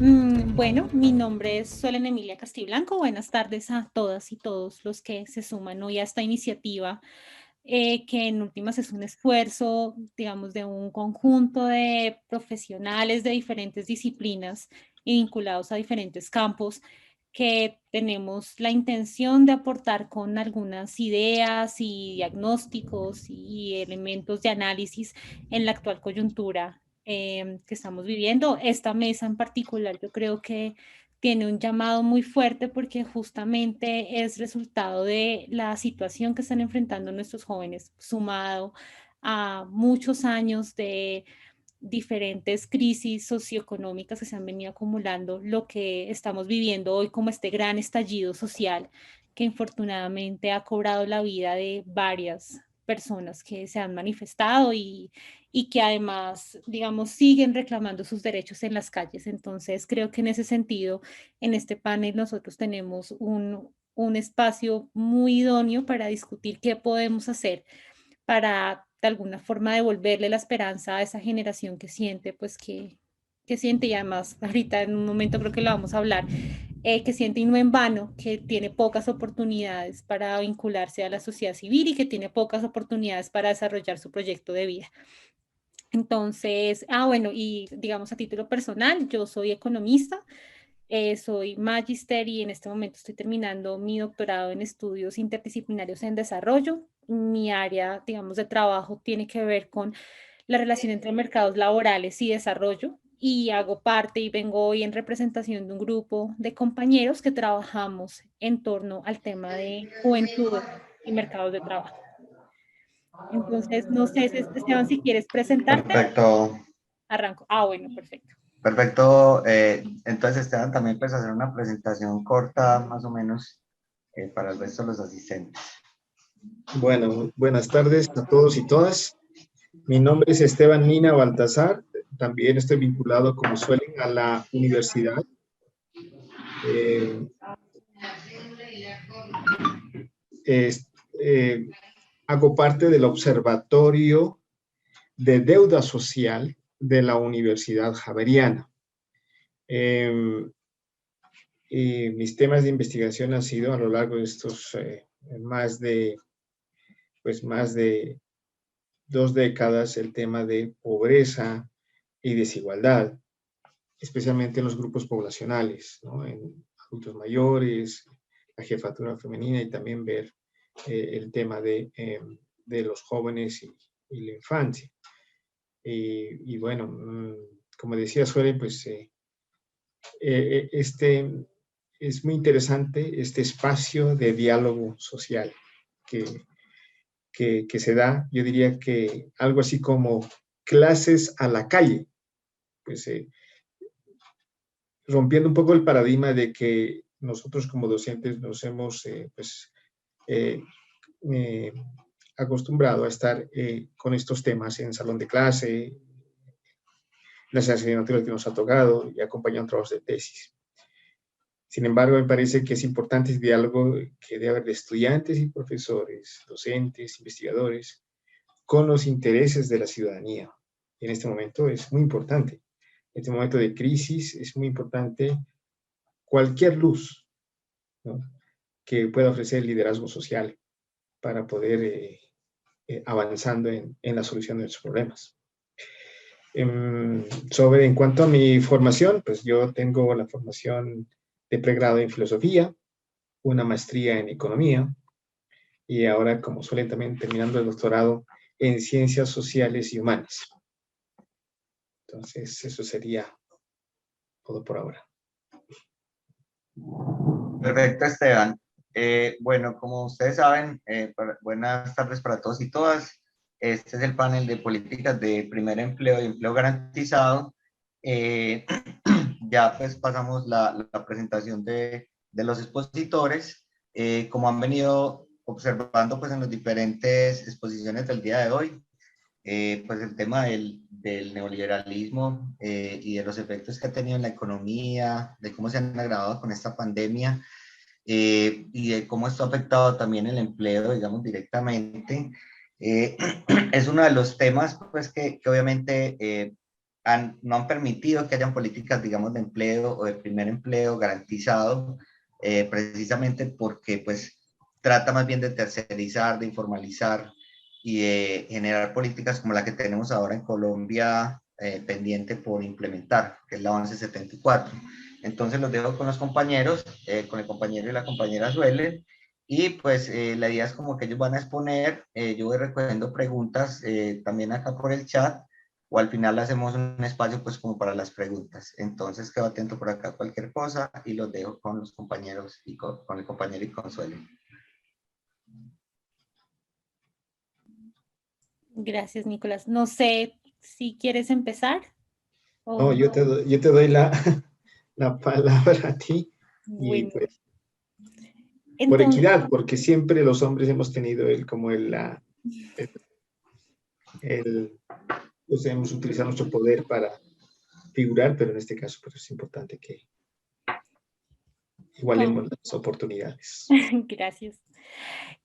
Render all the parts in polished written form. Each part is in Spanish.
Bueno, mi nombre es Solen Emilia Castiblanco. Buenas tardes a todas y todos los que se suman hoy a esta iniciativa, que en últimas es un esfuerzo, digamos, de un conjunto de profesionales de diferentes disciplinas y vinculados a diferentes campos, que tenemos la intención de aportar con algunas ideas y diagnósticos y elementos de análisis en la actual coyuntura que estamos viviendo. Esta mesa en particular yo creo que tiene un llamado muy fuerte porque justamente es resultado de la situación que están enfrentando nuestros jóvenes, sumado a muchos años de diferentes crisis socioeconómicas que se han venido acumulando, lo que estamos viviendo hoy como este gran estallido social que infortunadamente ha cobrado la vida de varias personas que se han manifestado y que además, digamos, siguen reclamando sus derechos en las calles. Entonces, creo que en ese sentido, en este panel nosotros tenemos un espacio muy idóneo para discutir qué podemos hacer para de alguna forma devolverle la esperanza a esa generación que siente, pues que siente, y además ahorita en un momento creo que lo vamos a hablar, que siente y no en vano, que tiene pocas oportunidades para vincularse a la sociedad civil y que tiene pocas oportunidades para desarrollar su proyecto de vida. Entonces, bueno, y digamos a título personal, yo soy economista, soy magíster y en este momento estoy terminando mi doctorado en estudios interdisciplinarios en desarrollo. Mi área, digamos, de trabajo tiene que ver con la relación entre mercados laborales y desarrollo y hago parte y vengo hoy en representación de un grupo de compañeros que trabajamos en torno al tema de juventud y mercados de trabajo. Entonces, no sé, Esteban, si quieres presentarte, Perfecto, arranco. Bueno, perfecto. perfecto. Entonces, Esteban, también puedes hacer una presentación corta, más o menos, para el resto de los asistentes. Bueno, buenas tardes a todos y todas. Mi nombre es Esteban Nina Baltazar. También estoy vinculado, como suelen, a la universidad. Eh, es- eh, Hago parte del Observatorio de Deuda Social de la Universidad Javeriana. Eh, y mis temas de investigación han sido a lo largo de estos más de 2 décadas el tema de pobreza y desigualdad, especialmente en los grupos poblacionales, ¿no? En adultos mayores, la jefatura femenina y también ver el tema de los jóvenes y la infancia. Y bueno, como decía Suele, pues este es muy interesante este espacio de diálogo social que, que se da, yo diría que algo así como clases a la calle, pues rompiendo un poco el paradigma de que nosotros como docentes nos hemos eh, eh, acostumbrado a estar con estos temas en salón de clase, las asignaturas que nos ha tocado y acompañando trabajos de tesis. Sin embargo, me parece que es importante el diálogo que debe haber de estudiantes y profesores, docentes, investigadores, con los intereses de la ciudadanía. Y en este momento es muy importante. En este momento de crisis es muy importante cualquier luz, ¿no?, que pueda ofrecer el liderazgo social para poder avanzando en la solución de los problemas. En cuanto a mi formación, pues yo tengo la formación de pregrado en filosofía, una maestría en economía y ahora, como suelen, también terminando el doctorado en ciencias sociales y humanas. Entonces, eso sería todo por ahora. Perfecto, Esteban. Bueno, como ustedes saben, buenas tardes para todos y todas. Este es el panel de políticas de primer empleo y empleo garantizado. Eh, ya pues pasamos la presentación de los expositores. Como han venido observando pues en las diferentes exposiciones del día de hoy, pues el tema del neoliberalismo y de los efectos que ha tenido en la economía, de cómo se han agravado con esta pandemia y de cómo esto ha afectado también el empleo, digamos, directamente. Eh, es uno de los temas, pues, que obviamente no han permitido que hayan políticas, digamos, de empleo o de primer empleo garantizado, precisamente porque pues trata más bien de tercerizar, de informalizar y de generar políticas como la que tenemos ahora en Colombia, pendiente por implementar, que es la 1174. Entonces los dejo con los compañeros, con el compañero y la compañera Suelen, y pues la idea es como que ellos van a exponer, yo voy recogiendo preguntas también acá por el chat, o al final hacemos un espacio pues como para las preguntas. Entonces quedo atento por acá a cualquier cosa y los dejo con los compañeros y con el compañero y Consuelo. Gracias, Nicolás. No sé si quieres empezar. No, yo te doy la, la palabra a ti y Bueno, pues por entonces, equidad, porque siempre los hombres hemos tenido el pues debemos utilizar nuestro poder para figurar, pero en este caso pues es importante que igualemos las oportunidades. gracias.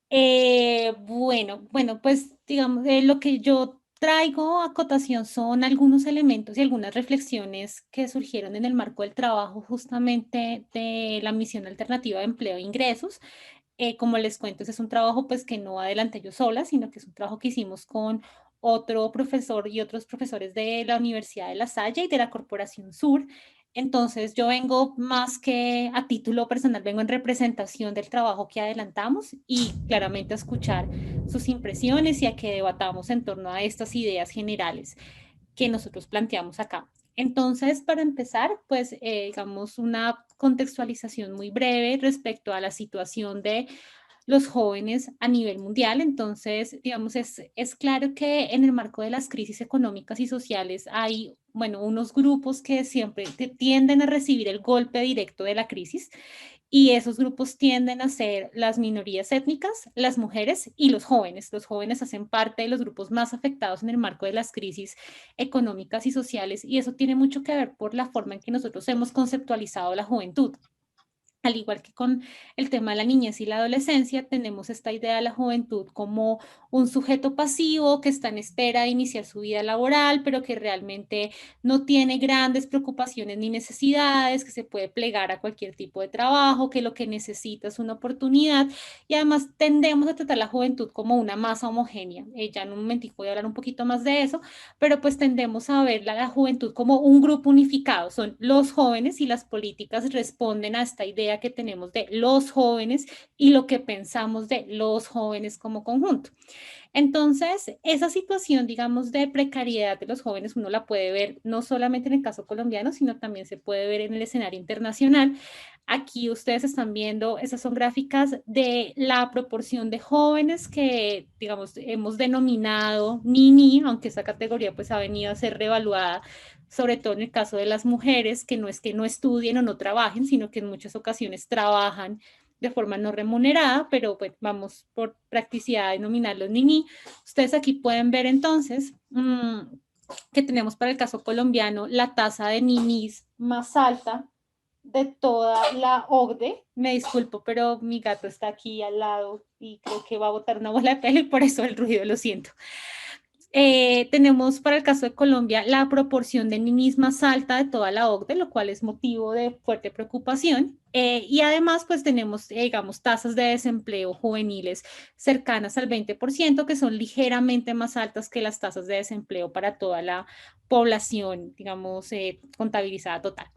Bueno, pues digamos, lo que yo traigo a cotación son algunos elementos y algunas reflexiones que surgieron en el marco del trabajo justamente de la misión alternativa de empleo e ingresos. Como les cuento, ese es un trabajo pues que no adelanté yo sola, sino que es un trabajo que hicimos con otro profesor y otros profesores de la Universidad de La Salle y de la Corporación Sur. Entonces yo vengo más que a título personal, vengo en representación del trabajo que adelantamos y claramente a escuchar sus impresiones y a que debatamos en torno a estas ideas generales que nosotros planteamos acá. Entonces, para empezar, pues digamos una contextualización muy breve respecto a la situación de los jóvenes a nivel mundial. Entonces, digamos, es claro que en el marco de las crisis económicas y sociales hay, bueno, unos grupos que siempre tienden a recibir el golpe directo de la crisis y esos grupos tienden a ser las minorías étnicas, las mujeres y los jóvenes. Los jóvenes hacen parte de los grupos más afectados en el marco de las crisis económicas y sociales y eso tiene mucho que ver por la forma en que nosotros hemos conceptualizado la juventud. Al igual que con el tema de la niñez y la adolescencia, tenemos esta idea de la juventud como un sujeto pasivo que está en espera de iniciar su vida laboral, pero que realmente no tiene grandes preocupaciones ni necesidades, que se puede plegar a cualquier tipo de trabajo, que lo que necesita es una oportunidad y además tendemos a tratar la juventud como una masa homogénea. Ya en un momentico voy a hablar un poquito más de eso, pero pues tendemos a ver la juventud como un grupo unificado, son los jóvenes y las políticas responden a esta idea que tenemos de los jóvenes y lo que pensamos de los jóvenes como conjunto. Entonces, esa situación, digamos, de precariedad de los jóvenes, uno la puede ver no solamente en el caso colombiano, sino también se puede ver en el escenario internacional. Aquí ustedes están viendo, esas son gráficas de la proporción de jóvenes que, digamos, hemos denominado Nini, aunque esa categoría pues ha venido a ser reevaluada, sobre todo en el caso de las mujeres, que no estudien o no trabajen, sino que en muchas ocasiones trabajan de forma no remunerada, pero pues vamos por practicidad a denominarlos Nini. Ustedes aquí pueden ver entonces que tenemos para el caso colombiano la tasa de ninis más alta de toda la OCDE. Me disculpo, pero mi gato está aquí al lado y creo que va a botar una bola de pelo y por eso el ruido, lo siento. Tenemos para el caso de Colombia la proporción de ninis más alta de toda la OCDE, lo cual es motivo de fuerte preocupación. Y además, pues tenemos, digamos, tasas de desempleo juveniles cercanas al 20%, que son ligeramente más altas que las tasas de desempleo para toda la población, digamos, contabilizada total.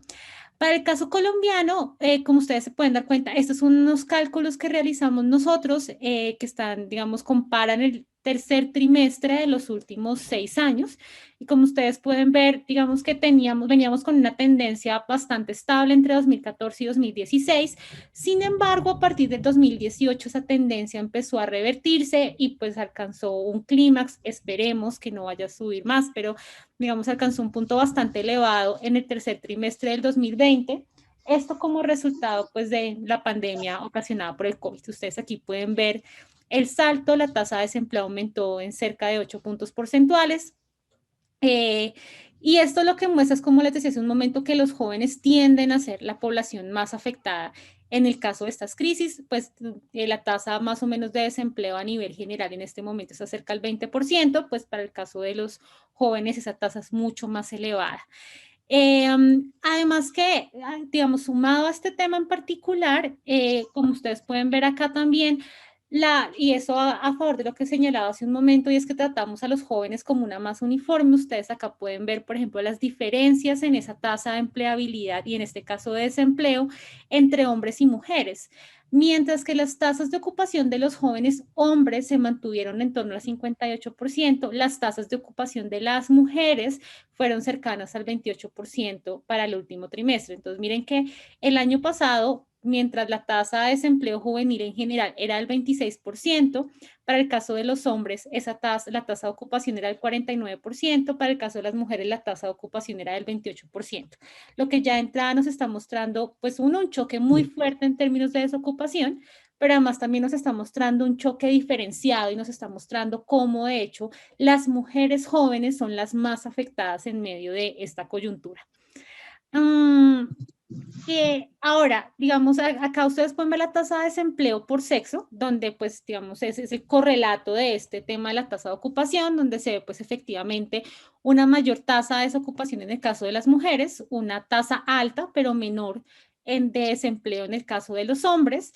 Para el caso colombiano, como ustedes se pueden dar cuenta, estos son unos cálculos que realizamos nosotros que están, digamos, comparan el tercer trimestre de los últimos 6 años. Y como ustedes pueden ver, digamos que veníamos con una tendencia bastante estable entre 2014 y 2016. Sin embargo, a partir del 2018 esa tendencia empezó a revertirse y pues alcanzó un clímax. Esperemos que no vaya a subir más, pero digamos, alcanzó un punto bastante elevado en el tercer trimestre del 2020. Esto como resultado pues de la pandemia ocasionada por el COVID. Ustedes aquí pueden ver el salto, la tasa de desempleo aumentó en cerca de 8 puntos porcentuales. Y esto lo que muestra es, como les decía hace un momento, que los jóvenes tienden a ser la población más afectada En el caso de estas crisis, pues la tasa más o menos de desempleo a nivel general en este momento está cerca del 20%, pues para el caso de los jóvenes esa tasa es mucho más elevada. Además que, digamos, sumado a este tema en particular, como ustedes pueden ver acá también, y eso a favor de lo que señalaba hace un momento, y es que tratamos a los jóvenes como una masa uniforme. Ustedes acá pueden ver, por ejemplo, las diferencias en esa tasa de empleabilidad y en este caso de desempleo entre hombres y mujeres. Mientras que las tasas de ocupación de los jóvenes hombres se mantuvieron en torno al 58%, las tasas de ocupación de las mujeres fueron cercanas al 28% para el último trimestre. Entonces, miren que el año pasado, mientras la tasa de desempleo juvenil en general era del 26%, para el caso de los hombres, la tasa de ocupación era del 49%, para el caso de las mujeres, la tasa de ocupación era del 28%. Lo que ya de entrada nos está mostrando, pues, un choque muy fuerte en términos de desocupación, pero además también nos está mostrando un choque diferenciado y nos está mostrando cómo, de hecho, las mujeres jóvenes son las más afectadas en medio de esta coyuntura. Ahora, digamos, acá ustedes pueden ver la tasa de desempleo por sexo, donde pues, digamos, ese es el correlato de este tema de la tasa de ocupación, donde se ve pues efectivamente una mayor tasa de desocupación en el caso de las mujeres, una tasa alta pero menor de desempleo en el caso de los hombres.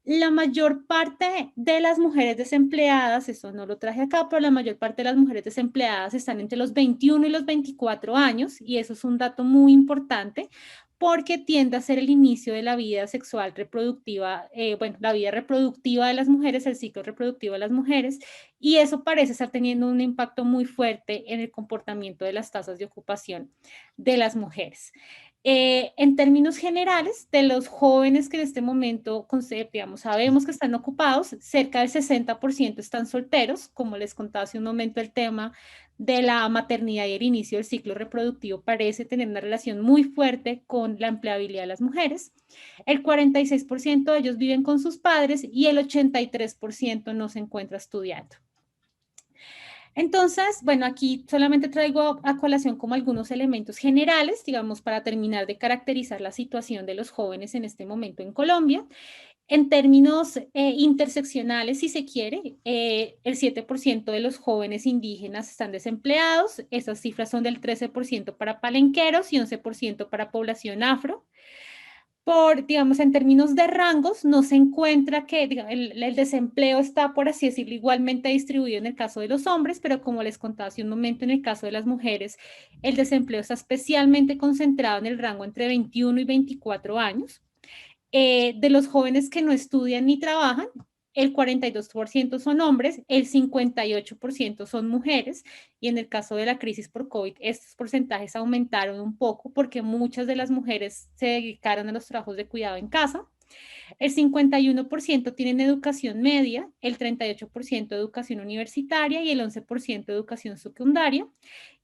La mayor parte de las mujeres desempleadas, eso no lo traje acá, pero la mayor parte de las mujeres desempleadas están entre los 21 y los 24 años, y eso es un dato muy importante porque tiende a ser el inicio de la vida sexual reproductiva, bueno, la vida reproductiva de las mujeres, el ciclo reproductivo de las mujeres, y eso parece estar teniendo un impacto muy fuerte en el comportamiento de las tasas de ocupación de las mujeres. En términos generales, de los jóvenes que en este momento, digamos, sabemos que están ocupados, cerca del 60% están solteros. Como les contaba hace un momento, el tema de la maternidad y el inicio del ciclo reproductivo parece tener una relación muy fuerte con la empleabilidad de las mujeres. El 46% de ellos viven con sus padres y el 83% no se encuentra estudiando. Entonces, bueno, aquí solamente traigo a colación como algunos elementos generales, digamos, para terminar de caracterizar la situación de los jóvenes en este momento en Colombia. En términos interseccionales, si se quiere, el 7% de los jóvenes indígenas están desempleados. Esas cifras son del 13% para palenqueros y 11% para población afro. Digamos, en términos de rangos, no se encuentra que digamos, el desempleo está, por así decirlo, igualmente distribuido en el caso de los hombres, pero como les contaba hace un momento, en el caso de las mujeres, el desempleo está especialmente concentrado en el rango entre 21 y 24 años. De los jóvenes que no estudian ni trabajan, el 42% son hombres, el 58% son mujeres, y en el caso de la crisis por COVID, estos porcentajes aumentaron un poco porque muchas de las mujeres se dedicaron a los trabajos de cuidado en casa. El 51% tienen educación media, el 38% educación universitaria y el 11% educación secundaria.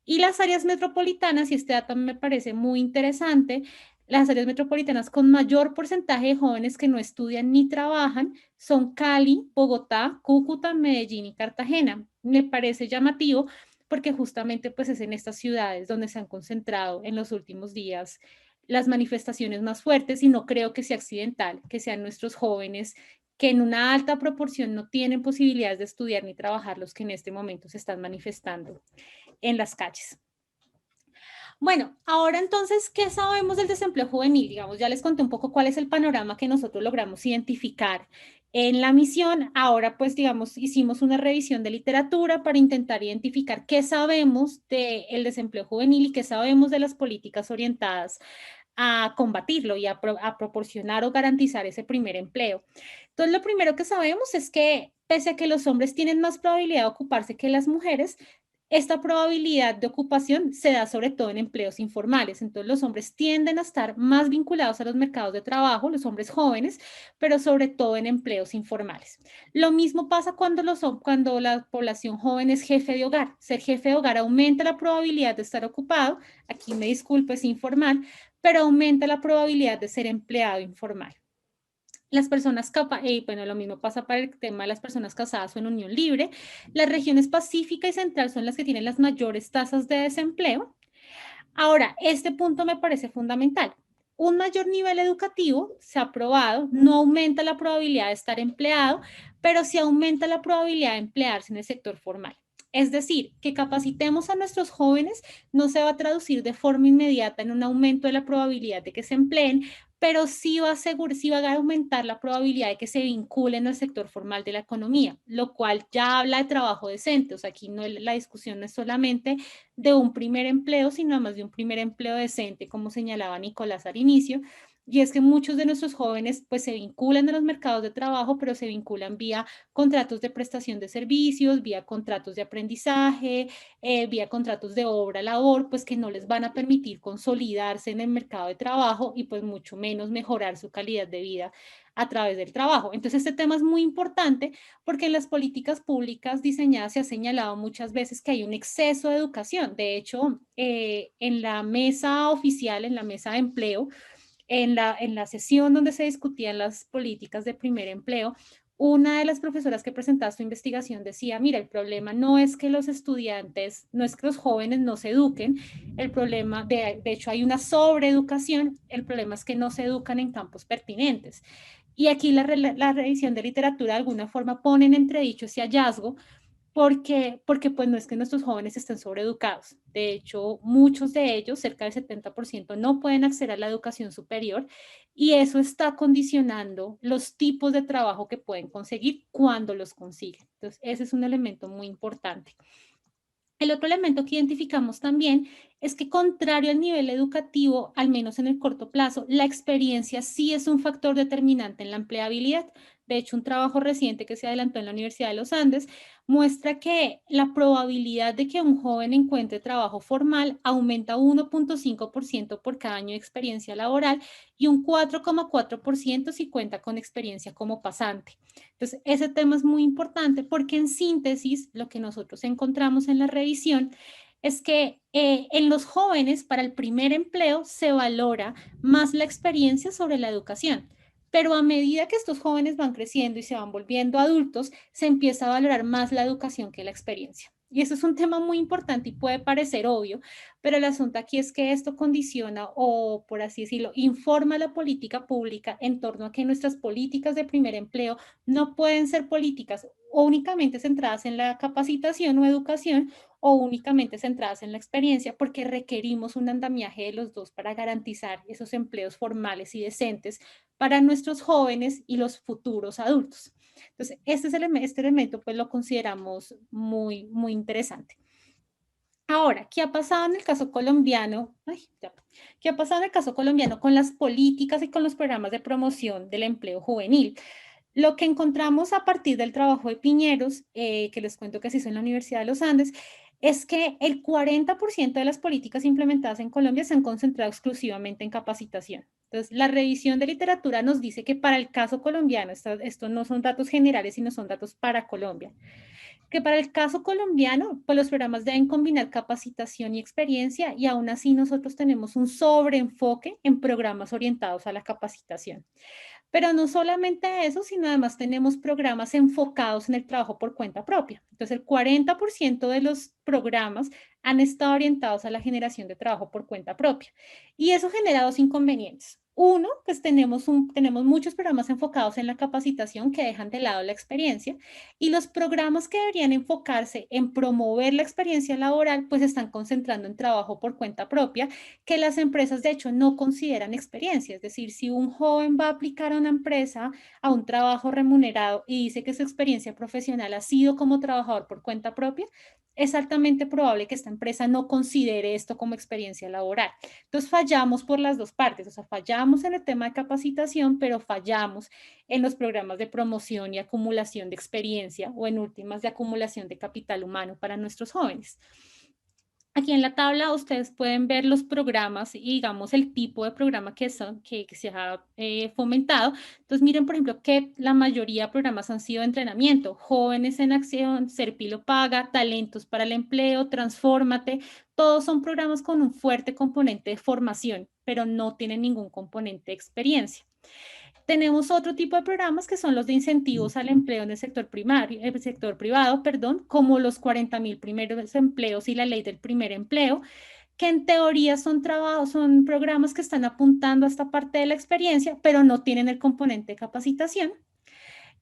Y las áreas metropolitanas, y este dato me parece muy interesante, las áreas metropolitanas con mayor porcentaje de jóvenes que no estudian ni trabajan son Cali, Bogotá, Cúcuta, Medellín y Cartagena. Me parece llamativo porque justamente pues es en estas ciudades donde se han concentrado en los últimos días las manifestaciones más fuertes, y no creo que sea accidental que sean nuestros jóvenes que en una alta proporción no tienen posibilidades de estudiar ni trabajar los que en este momento se están manifestando en las calles. Bueno, ahora entonces, ¿qué sabemos del desempleo juvenil? Digamos, ya les conté un poco cuál es el panorama que nosotros logramos identificar en la misión. Ahora, pues, digamos, hicimos una revisión de literatura para intentar identificar qué sabemos del desempleo juvenil y qué sabemos de las políticas orientadas a combatirlo y a proporcionar o garantizar ese primer empleo. Entonces, lo primero que sabemos es que pese a que los hombres tienen más probabilidad de ocuparse que las mujeres, esta probabilidad de ocupación se da sobre todo en empleos informales. Entonces, los hombres tienden a estar más vinculados a los mercados de trabajo, los hombres jóvenes, pero sobre todo en empleos informales. Lo mismo pasa cuando la población joven es jefe de hogar. Ser jefe de hogar aumenta la probabilidad de estar ocupado. Aquí me disculpo, es informal, pero aumenta la probabilidad de ser empleado informal. Las personas bueno, lo mismo pasa para el tema de las personas casadas o en unión libre. Las regiones pacífica y central son las que tienen las mayores tasas de desempleo. Ahora, este punto me parece fundamental. un mayor nivel educativo, se ha probado, no aumenta la probabilidad de estar empleado, pero sí aumenta la probabilidad de emplearse en el sector formal. Es decir, que capacitemos a nuestros jóvenes no se va a traducir de forma inmediata en un aumento de la probabilidad de que se empleen, pero sí va a aumentar la probabilidad de que se vinculen al sector formal de la economía, lo cual ya habla de trabajo decente. O sea, aquí no, la discusión no es solamente de un primer empleo, sino más de un primer empleo decente, como señalaba Nicolás al inicio. Y es que muchos de nuestros jóvenes pues se vinculan a los mercados de trabajo, pero se vinculan vía contratos de prestación de servicios, vía contratos de aprendizaje, vía contratos de obra, labor, pues que no les van a permitir consolidarse en el mercado de trabajo y pues mucho menos mejorar su calidad de vida a través del trabajo. Entonces este tema es muy importante porque en las políticas públicas diseñadas se ha señalado muchas veces que hay un exceso de educación. De hecho, en la mesa oficial, en la mesa de empleo, en la sesión donde se discutían las políticas de primer empleo, una de las profesoras que presentaba su investigación decía, mira, el problema no es que los estudiantes, no es que los jóvenes no se eduquen, el problema, de hecho hay una sobreeducación, el problema es que no se educan en campos pertinentes. Y aquí la revisión de literatura de alguna forma pone en entredicho ese hallazgo porque pues no es que nuestros jóvenes estén sobreeducados. De hecho, muchos de ellos, cerca del 70%, no pueden acceder a la educación superior y eso está condicionando los tipos de trabajo que pueden conseguir cuando los consiguen. Entonces, ese es un elemento muy importante. El otro elemento que identificamos también es que contrario al nivel educativo, al menos en el corto plazo, la experiencia sí es un factor determinante en la empleabilidad. De hecho, un trabajo reciente que se adelantó en la Universidad de los Andes muestra que la probabilidad de que un joven encuentre trabajo formal aumenta 1,5% por cada año de experiencia laboral y un 4,4% si cuenta con experiencia como pasante. Entonces, ese tema es muy importante porque en síntesis, lo que nosotros encontramos en la revisión es que en los jóvenes para el primer empleo se valora más la experiencia sobre la educación. Pero a medida que estos jóvenes van creciendo y se van volviendo adultos, se empieza a valorar más la educación que la experiencia. Y eso es un tema muy importante y puede parecer obvio, pero el asunto aquí es que esto condiciona o, por así decirlo, informa la política pública en torno a que nuestras políticas de primer empleo no pueden ser políticas únicamente centradas en la capacitación o educación o únicamente centradas en la experiencia, porque requerimos un andamiaje de los dos para garantizar esos empleos formales y decentes para nuestros jóvenes y los futuros adultos. Entonces, este elemento pues lo consideramos muy, muy interesante. Ahora, ¿qué ha pasado en el caso colombiano? ¿Qué ha pasado en el caso colombiano con las políticas y con los programas de promoción del empleo juvenil? Lo que encontramos a partir del trabajo de Piñeros, que les cuento que se hizo en la Universidad de los Andes, es que el 40% de las políticas implementadas en Colombia se han concentrado exclusivamente en capacitación. Entonces, la revisión de literatura nos dice que para el caso colombiano, esto no son datos generales, sino son datos para Colombia, que para el caso colombiano, pues los programas deben combinar capacitación y experiencia y aún así nosotros tenemos un sobreenfoque en programas orientados a la capacitación. Pero no solamente eso, sino además tenemos programas enfocados en el trabajo por cuenta propia. Entonces, el 40% de los programas han estado orientados a la generación de trabajo por cuenta propia. Y eso genera dos inconvenientes. Uno, pues tenemos muchos programas enfocados en la capacitación que dejan de lado la experiencia y los programas que deberían enfocarse en promover la experiencia laboral, pues están concentrando en trabajo por cuenta propia, que las empresas de hecho no consideran experiencia. Es decir, si un joven va a aplicar a una empresa a un trabajo remunerado y dice que su experiencia profesional ha sido como trabajador por cuenta propia, es altamente probable que esta empresa no considere esto como experiencia laboral. Entonces fallamos por las dos partes, o sea, fallamos en el tema de capacitación, pero fallamos en los programas de promoción y acumulación de experiencia o en últimas de acumulación de capital humano para nuestros jóvenes. Aquí en la tabla ustedes pueden ver los programas y digamos el tipo de programa que se ha fomentado. Entonces miren, por ejemplo, que la mayoría de programas han sido de entrenamiento, Jóvenes en Acción, Serpi lo paga, Talentos para el Empleo, Transfórmate. Todos son programas con un fuerte componente de formación, pero no tienen ningún componente de experiencia. Tenemos otro tipo de programas que son los de incentivos al empleo en el sector primario, el sector privado, perdón, como los 40.000 primeros empleos y la ley del primer empleo, que en teoría son trabajos, son programas que están apuntando a esta parte de la experiencia, pero no tienen el componente de capacitación.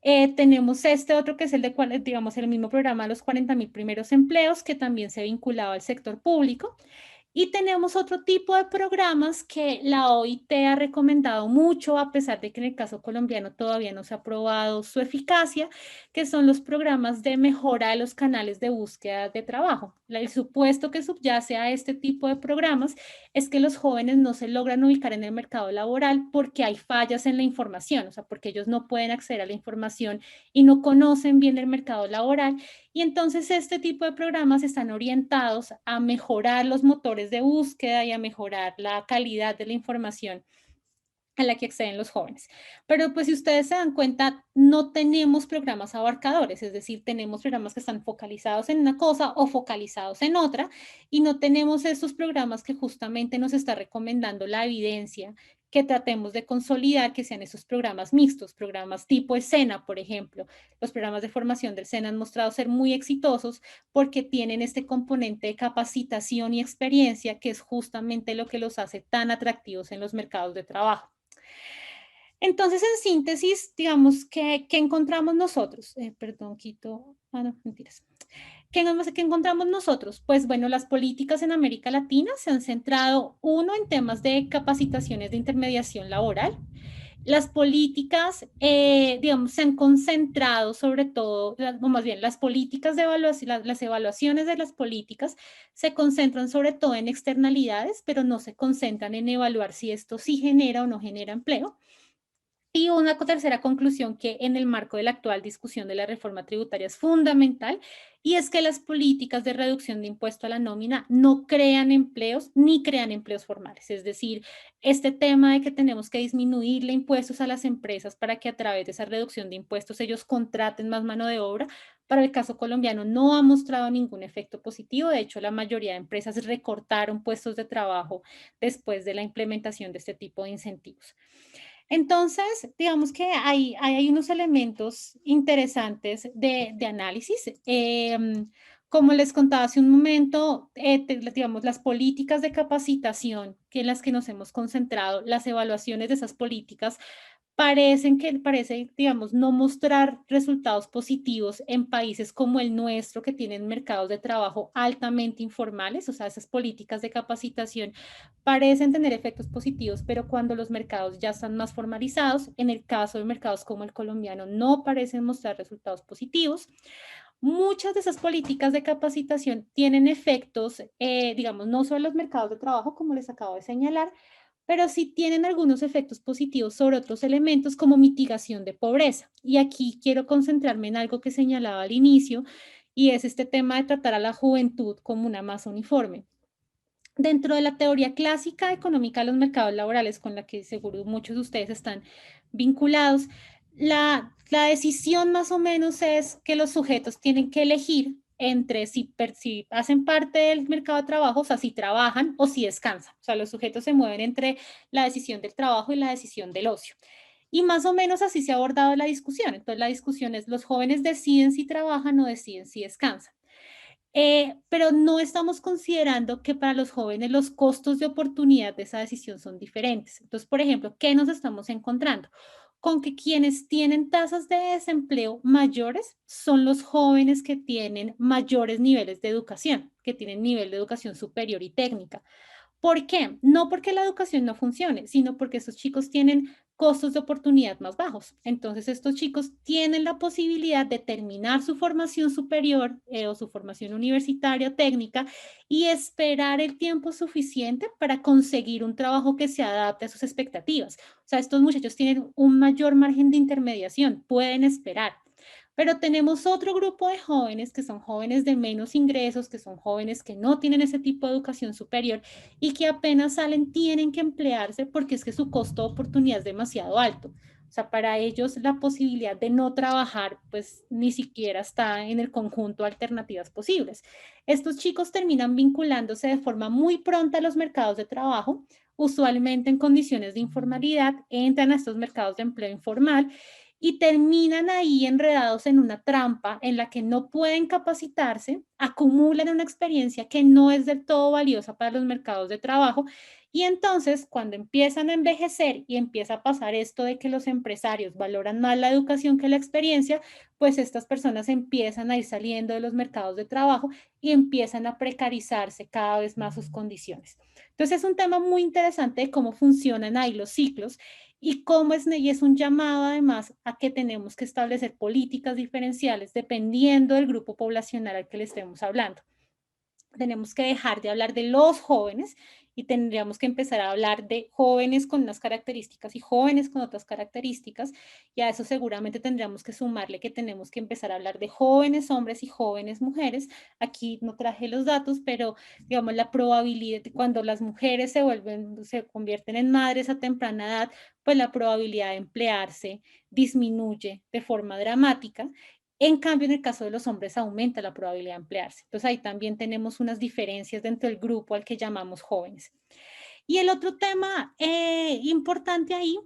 Tenemos este otro que es el de, digamos, el mismo programa, los 40.000 primeros empleos, que también se vinculaba al sector público. Y tenemos otro tipo de programas que la OIT ha recomendado mucho, a pesar de que en el caso colombiano todavía no se ha probado su eficacia, que son los programas de mejora de los canales de búsqueda de trabajo. El supuesto que subyace a este tipo de programas es que los jóvenes no se logran ubicar en el mercado laboral porque hay fallas en la información, o sea, porque ellos no pueden acceder a la información y no conocen bien el mercado laboral. Y entonces este tipo de programas están orientados a mejorar los motores de búsqueda y a mejorar la calidad de la información a la que acceden los jóvenes. Pero pues si ustedes se dan cuenta, no tenemos programas abarcadores, es decir, tenemos programas que están focalizados en una cosa o focalizados en otra, y no tenemos esos programas que justamente nos está recomendando la evidencia, que tratemos de consolidar, que sean esos programas mixtos, programas tipo SENA, por ejemplo. Los programas de formación del SENA han mostrado ser muy exitosos porque tienen este componente de capacitación y experiencia, que es justamente lo que los hace tan atractivos en los mercados de trabajo. Entonces, en síntesis, digamos, ¿qué encontramos nosotros? Perdón, quito, no, mentiras. ¿Qué encontramos nosotros? Pues bueno, las políticas en América Latina se han centrado, uno, en temas de capacitaciones de intermediación laboral. Las políticas, digamos, se han concentrado sobre todo, o más bien, las políticas de evaluación, las evaluaciones de las políticas se concentran sobre todo en externalidades, pero no se concentran en evaluar si esto sí genera o no genera empleo. Y una tercera conclusión que en el marco de la actual discusión de la reforma tributaria es fundamental, y es que las políticas de reducción de impuesto a la nómina no crean empleos ni crean empleos formales. Es decir, este tema de que tenemos que disminuirle impuestos a las empresas para que a través de esa reducción de impuestos ellos contraten más mano de obra, para el caso colombiano no ha mostrado ningún efecto positivo. De hecho, la mayoría de empresas recortaron puestos de trabajo después de la implementación de este tipo de incentivos. Entonces, digamos que hay unos elementos interesantes de análisis. Como les contaba hace un momento, digamos, las políticas de capacitación en las que nos hemos concentrado, las evaluaciones de esas políticas, parece, digamos, no mostrar resultados positivos en países como el nuestro, que tienen mercados de trabajo altamente informales. O sea, esas políticas de capacitación parecen tener efectos positivos, pero cuando los mercados ya están más formalizados, en el caso de mercados como el colombiano, no parecen mostrar resultados positivos. Muchas de esas políticas de capacitación tienen efectos, digamos, no solo en los mercados de trabajo, como les acabo de señalar, pero sí tienen algunos efectos positivos sobre otros elementos como mitigación de pobreza. Y aquí quiero concentrarme en algo que señalaba al inicio, y es este tema de tratar a la juventud como una masa uniforme. Dentro de la teoría clásica económica de los mercados laborales, con la que seguro muchos de ustedes están vinculados, la decisión más o menos es que los sujetos tienen que elegir entre si hacen parte del mercado de trabajo, o sea, si trabajan o si descansan. O sea, los sujetos se mueven entre la decisión del trabajo y la decisión del ocio. Y más o menos así se ha abordado la discusión. Entonces, la discusión es, los jóvenes deciden si trabajan o deciden si descansan. Pero no estamos considerando que para los jóvenes los costos de oportunidad de esa decisión son diferentes. Entonces, por ejemplo, ¿qué nos estamos encontrando? Con que quienes tienen tasas de desempleo mayores son los jóvenes que tienen mayores niveles de educación, que tienen nivel de educación superior y técnica. ¿Por qué? No porque la educación no funcione, sino porque estos chicos tienen costos de oportunidad más bajos. Entonces, estos chicos tienen la posibilidad de terminar su formación superior o su formación universitaria técnica y esperar el tiempo suficiente para conseguir un trabajo que se adapte a sus expectativas. O sea, estos muchachos tienen un mayor margen de intermediación, pueden esperar. Pero tenemos otro grupo de jóvenes que son jóvenes de menos ingresos, que son jóvenes que no tienen ese tipo de educación superior y que apenas salen tienen que emplearse porque es que su costo de oportunidad es demasiado alto. O sea, para ellos la posibilidad de no trabajar, pues ni siquiera está en el conjunto de alternativas posibles. Estos chicos terminan vinculándose de forma muy pronta a los mercados de trabajo, usualmente en condiciones de informalidad, entran a estos mercados de empleo informal y terminan ahí enredados en una trampa en la que no pueden capacitarse, acumulan una experiencia que no es del todo valiosa para los mercados de trabajo y entonces cuando empiezan a envejecer y empieza a pasar esto de que los empresarios valoran más la educación que la experiencia, pues estas personas empiezan a ir saliendo de los mercados de trabajo y empiezan a precarizarse cada vez más sus condiciones. Entonces es un tema muy interesante de cómo funcionan ahí los ciclos y cómo y es un llamado además a que tenemos que establecer políticas diferenciales dependiendo del grupo poblacional al que le estemos hablando. Tenemos que dejar de hablar de los jóvenes y tendríamos que empezar a hablar de jóvenes con unas características y jóvenes con otras características, y a eso seguramente tendríamos que sumarle que tenemos que empezar a hablar de jóvenes hombres y jóvenes mujeres. Aquí no traje los datos, pero digamos la probabilidad de cuando las mujeres se convierten en madres a temprana edad, pues la probabilidad de emplearse disminuye de forma dramática. En cambio, en el caso de los hombres aumenta la probabilidad de emplearse. Entonces ahí también tenemos unas diferencias dentro del grupo al que llamamos jóvenes. Y el otro tema importante ahí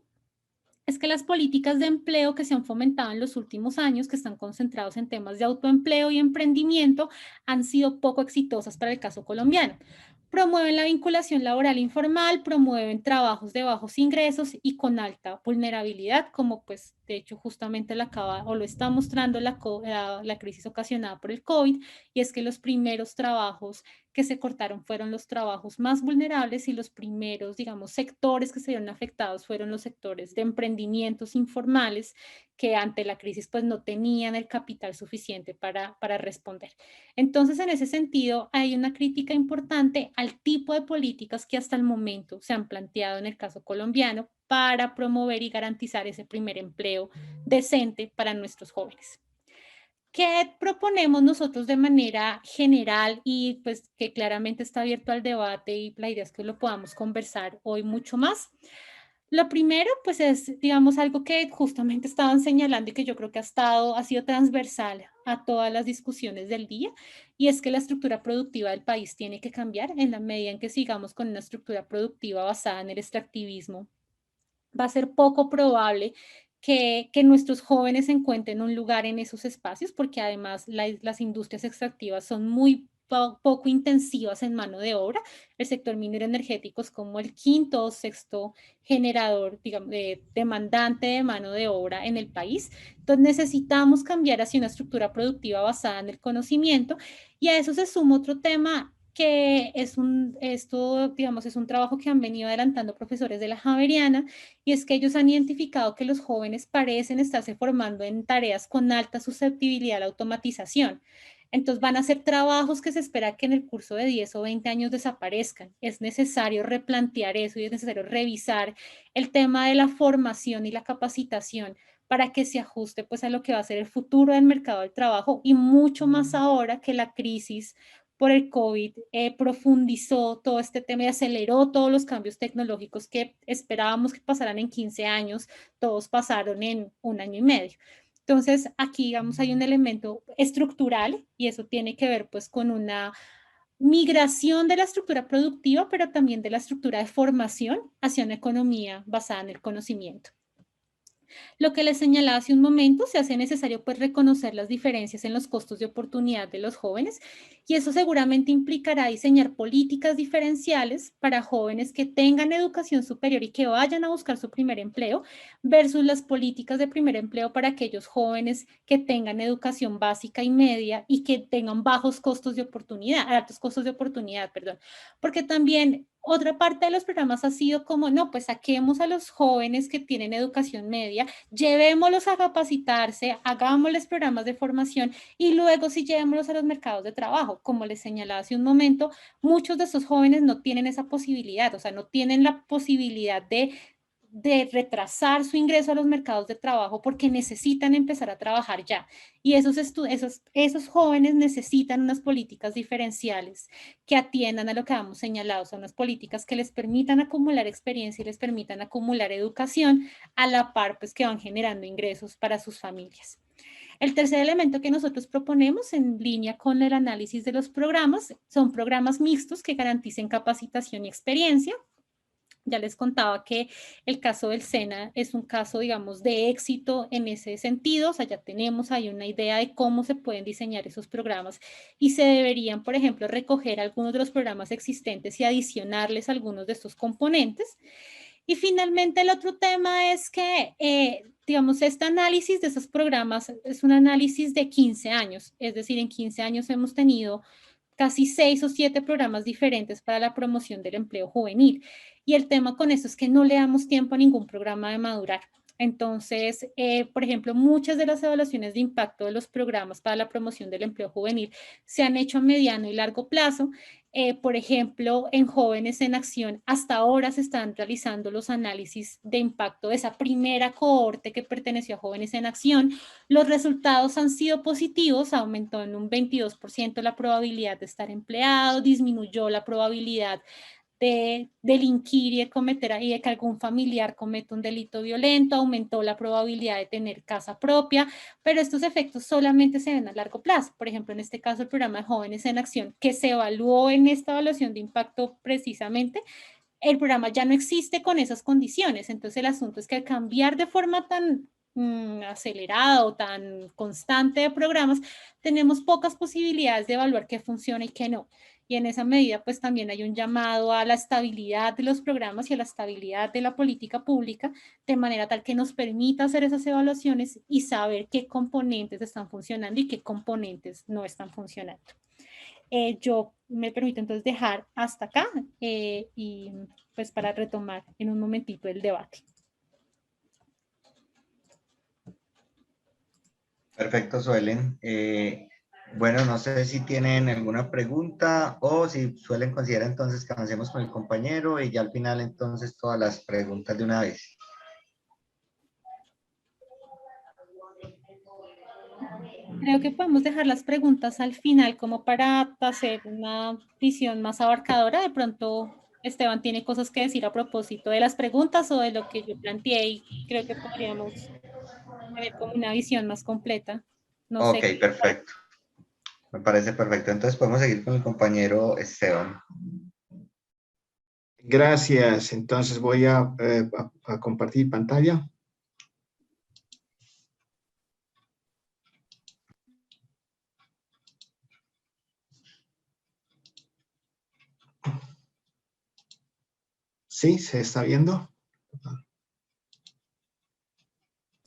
es que las políticas de empleo que se han fomentado en los últimos años, que están concentrados en temas de autoempleo y emprendimiento, han sido poco exitosas para el caso colombiano. Promueven la vinculación laboral informal, promueven trabajos de bajos ingresos y con alta vulnerabilidad, como pues de hecho justamente lo acaba o lo está mostrando la crisis ocasionada por el COVID, y es que los primeros trabajos que se cortaron fueron los trabajos más vulnerables y los primeros, digamos, sectores que se vieron afectados fueron los sectores de emprendimientos informales que ante la crisis pues no tenían el capital suficiente para responder. Entonces, en ese sentido, hay una crítica importante al tipo de políticas que hasta el momento se han planteado en el caso colombiano para promover y garantizar ese primer empleo decente para nuestros jóvenes. ¿Qué proponemos nosotros de manera general y pues que claramente está abierto al debate y la idea es que lo podamos conversar hoy mucho más? Lo primero, pues es, digamos, algo que justamente estaban señalando y que yo creo que ha sido transversal a todas las discusiones del día, y es que la estructura productiva del país tiene que cambiar en la medida en que sigamos con una estructura productiva basada en el extractivismo. Va a ser poco probable que nuestros jóvenes encuentren un lugar en esos espacios, porque además las industrias extractivas son muy poco intensivas en mano de obra. El sector minero energético es como el quinto o sexto generador, digamos, demandante de mano de obra en el país. Entonces necesitamos cambiar hacia una estructura productiva basada en el conocimiento, y a eso se suma otro tema que digamos, es un trabajo que han venido adelantando profesores de la Javeriana, y es que ellos han identificado que los jóvenes parecen estarse formando en tareas con alta susceptibilidad a la automatización. Entonces van a ser trabajos que se espera que en el curso de 10 o 20 años desaparezcan. Es necesario replantear eso y es necesario revisar el tema de la formación y la capacitación para que se ajuste pues a lo que va a ser el futuro del mercado del trabajo, y mucho más ahora que la crisis por el COVID profundizó todo este tema y aceleró todos los cambios tecnológicos que esperábamos que pasaran en 15 años, todos pasaron en un año y medio. Entonces, aquí, digamos, hay un elemento estructural y eso tiene que ver pues con una migración de la estructura productiva, pero también de la estructura de formación hacia una economía basada en el conocimiento. Lo que les señalaba hace un momento, se hace necesario pues reconocer las diferencias en los costos de oportunidad de los jóvenes, y eso seguramente implicará diseñar políticas diferenciales para jóvenes que tengan educación superior y que vayan a buscar su primer empleo versus las políticas de primer empleo para aquellos jóvenes que tengan educación básica y media y que tengan bajos costos de oportunidad, altos costos de oportunidad, perdón, porque también otra parte de los programas ha sido como, no, pues saquemos a los jóvenes que tienen educación media, llevémoslos a capacitarse, hagámosles programas de formación y luego sí llevémoslos a los mercados de trabajo. Como les señalaba hace un momento, muchos de esos jóvenes no tienen esa posibilidad, o sea, no tienen la posibilidad de retrasar su ingreso a los mercados de trabajo porque necesitan empezar a trabajar ya. Y esos jóvenes necesitan unas políticas diferenciales que atiendan a lo que hemos señalado, son unas políticas que les permitan acumular experiencia y les permitan acumular educación a la par pues que van generando ingresos para sus familias. El tercer elemento que nosotros proponemos en línea con el análisis de los programas son programas mixtos que garanticen capacitación y experiencia. Ya les contaba que el caso del SENA es un caso, digamos, de éxito en ese sentido. O sea, ya tenemos ahí una idea de cómo se pueden diseñar esos programas y se deberían, por ejemplo, recoger algunos de los programas existentes y adicionarles algunos de estos componentes. Y finalmente el otro tema es que, digamos, este análisis de esos programas es un análisis de 15 años, es decir, en 15 años hemos tenido casi 6 o 7 programas diferentes para la promoción del empleo juvenil. Y el tema con eso es que no le damos tiempo a ningún programa de madurar. Entonces, por ejemplo, muchas de las evaluaciones de impacto de los programas para la promoción del empleo juvenil se han hecho a mediano y largo plazo. Por ejemplo, en Jóvenes en Acción, hasta ahora se están realizando los análisis de impacto de esa primera cohorte que perteneció a Jóvenes en Acción. Los resultados han sido positivos, aumentó en un 22% la probabilidad de estar empleado, disminuyó la probabilidad de delinquir y de que algún familiar cometa un delito violento, aumentó la probabilidad de tener casa propia, pero estos efectos solamente se ven a largo plazo. Por ejemplo, en este caso, el programa de Jóvenes en Acción, que se evaluó en esta evaluación de impacto precisamente, el programa ya no existe con esas condiciones. Entonces, el asunto es que al cambiar de forma tan acelerada o tan constante de programas, tenemos pocas posibilidades de evaluar qué funciona y qué no. Y en esa medida, pues también hay un llamado a la estabilidad de los programas y a la estabilidad de la política pública, de manera tal que nos permita hacer esas evaluaciones y saber qué componentes están funcionando y qué componentes no están funcionando. Yo me permito entonces dejar hasta acá y pues para retomar en un momentito el debate. Perfecto, Suelen. Bueno, no sé si tienen alguna pregunta o si suelen considerar entonces que avancemos con el compañero y ya al final entonces todas las preguntas de una vez. Creo que podemos dejar las preguntas al final como para hacer una visión más abarcadora. De pronto Esteban tiene cosas que decir a propósito de las preguntas o de lo que yo planteé y creo que podríamos tener como una visión más completa. No Ok, sé. perfecto. Me parece perfecto. Entonces podemos seguir con el compañero Esteban. Gracias. Entonces voy a compartir pantalla. ¿Sí? ¿Se está viendo?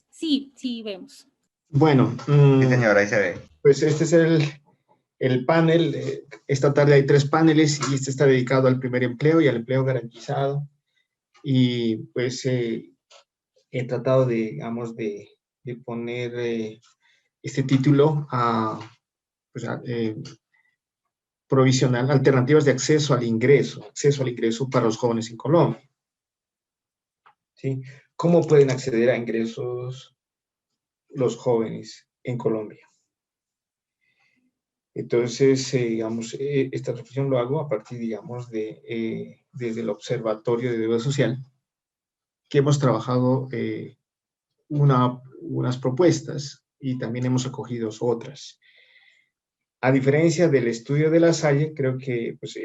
Sí, sí, vemos. Bueno, Sí, señora, ahí se ve. pues este es el panel. Esta tarde hay 3 paneles y este está dedicado al primer empleo y al empleo garantizado. Y pues he tratado de, digamos, de poner este título provisional, alternativas de acceso al ingreso para los jóvenes en Colombia. ¿Sí? ¿Cómo pueden acceder a ingresos los jóvenes en Colombia? Entonces, digamos, esta reflexión lo hago a partir, digamos, desde el Observatorio de Deuda Social, que hemos trabajado unas propuestas y también hemos acogido otras. A diferencia del estudio de La Salle, creo que pues,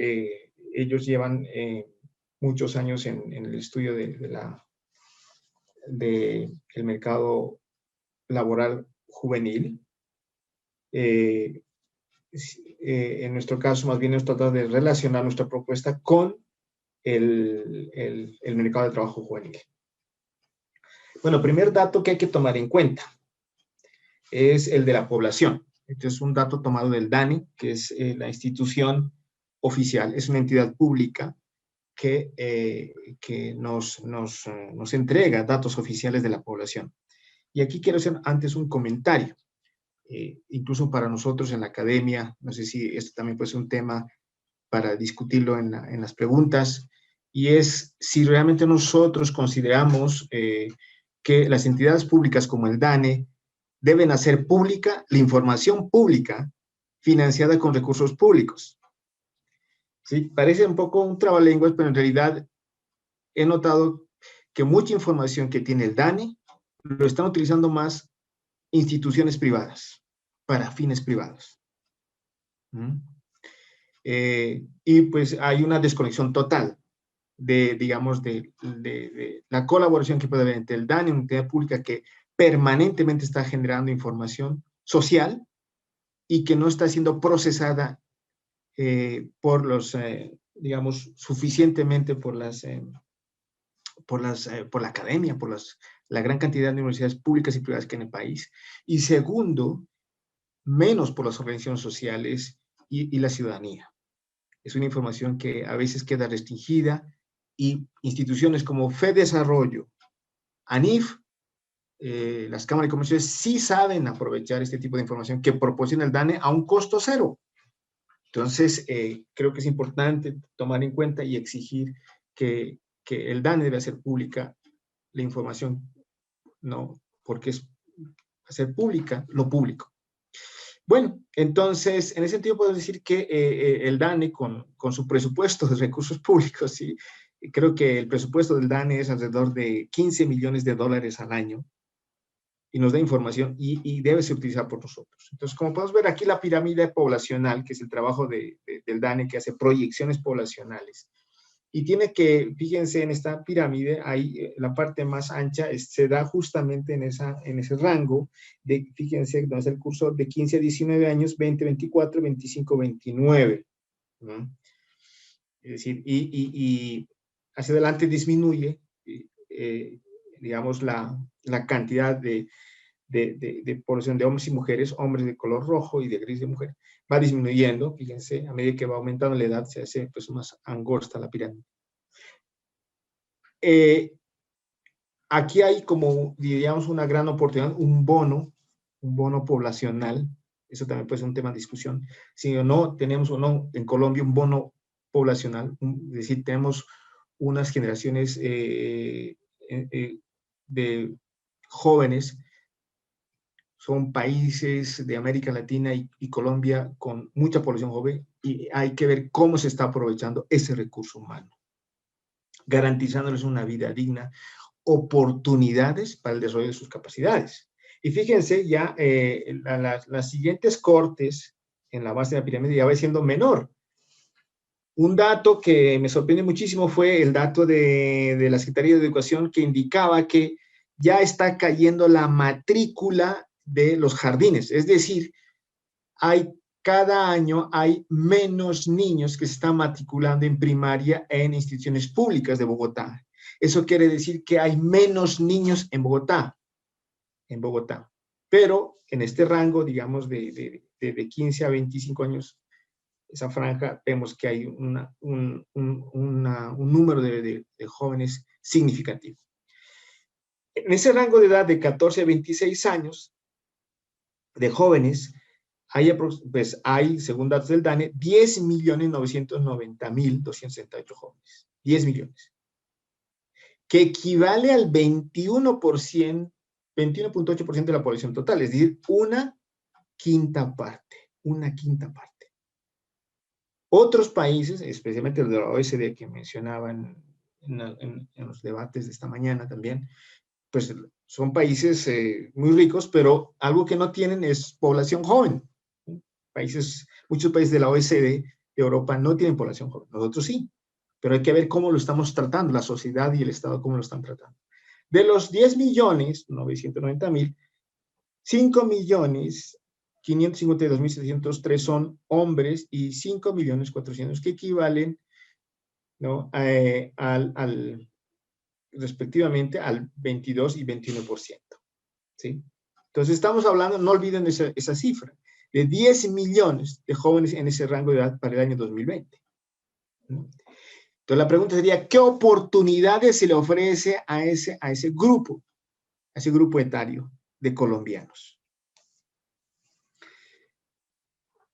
ellos llevan muchos años en el estudio del mercado laboral juvenil. En nuestro caso, más bien hemos tratado de relacionar nuestra propuesta con el mercado de trabajo juvenil. Bueno, primer dato que hay que tomar en cuenta es el de la población. Este es un dato tomado del DANE, que es la institución oficial, es una entidad pública que nos entrega datos oficiales de la población. Y aquí quiero hacer antes un comentario. Incluso para nosotros en la academia, no sé si esto también puede ser un tema para discutirlo en las preguntas, y es si realmente nosotros consideramos que las entidades públicas como el DANE deben hacer pública la información pública financiada con recursos públicos. ¿Sí? Parece un poco un trabalenguas, pero en realidad he notado que mucha información que tiene el DANE lo están utilizando más instituciones privadas, para fines privados. Y pues hay una desconexión total digamos, de la colaboración que puede haber entre el DANE, una entidad pública que permanentemente está generando información social y que no está siendo procesada por los, digamos, suficientemente por la academia, por la gran cantidad de universidades públicas y privadas que hay en el país. Y segundo, menos por las organizaciones sociales y la ciudadanía. Es una información que a veces queda restringida y instituciones como FEDesarrollo, ANIF, las cámaras de comercio sí saben aprovechar este tipo de información que proporciona el DANE a un costo cero. Entonces, creo que es importante tomar en cuenta y exigir que el DANE debe hacer pública la información, ¿no? Porque es hacer pública lo público. Bueno, entonces, en ese sentido puedo decir que el DANE, con su presupuesto de recursos públicos, ¿sí? Creo que el presupuesto del DANE es alrededor de $15 millones al año, y nos da información y debe ser utilizada por nosotros. Entonces, como podemos ver aquí la pirámide poblacional, que es el trabajo del DANE, que hace proyecciones poblacionales. Y tiene que, fíjense, en esta pirámide, ahí la parte más ancha se da justamente en ese rango de, fíjense, donde está el cursor de 15 a 19 años, 20, 24, 25, 29. ¿No? Es decir, y hacia adelante disminuye, digamos, la cantidad de población de hombres y mujeres, hombres de color rojo y de gris de mujer, va disminuyendo, fíjense, a medida que va aumentando la edad, se hace pues más angosta la pirámide. Aquí hay como, diríamos, una gran oportunidad, un bono poblacional, eso también puede ser un tema de discusión, si o no tenemos o no en Colombia un bono poblacional, es decir, tenemos unas generaciones de jóvenes. Son países de América Latina y Colombia con mucha población joven y hay que ver cómo se está aprovechando ese recurso humano, garantizándoles una vida digna, oportunidades para el desarrollo de sus capacidades. Y fíjense, ya las siguientes cortes en la base de la pirámide ya va siendo menor. Un dato que me sorprende muchísimo fue el dato de la Secretaría de Educación que indicaba que ya está cayendo la matrícula de los jardines. Es decir, cada año hay menos niños que se están matriculando en primaria en instituciones públicas de Bogotá. Eso quiere decir que hay menos niños en Bogotá. Pero en este rango, digamos, de 15 a 25 años, esa franja, vemos que hay un número de jóvenes significativo. En ese rango de edad de 14 a 26 años, de jóvenes, hay, según datos del DANE, 10.990.268 jóvenes. 10 millones. Que equivale al 21%, 21.8% de la población total, es decir, una quinta parte. Otros países, especialmente los de la OECD que mencionaban en los debates de esta mañana también, pues son países muy ricos, pero algo que no tienen es población joven. Muchos países de la OECD de Europa no tienen población joven, nosotros sí, pero hay que ver cómo lo estamos tratando, la sociedad y el Estado cómo lo están tratando. De los 10.990.000, 5.552.703 son hombres y 5.400.000 que equivalen, ¿no? Respectivamente al 22 y 21%. ¿Sí? Entonces estamos hablando, no olviden esa cifra, de 10 millones de jóvenes en ese rango de edad para el año 2020. ¿No? Entonces la pregunta sería, ¿qué oportunidades se le ofrece a ese grupo etario de colombianos?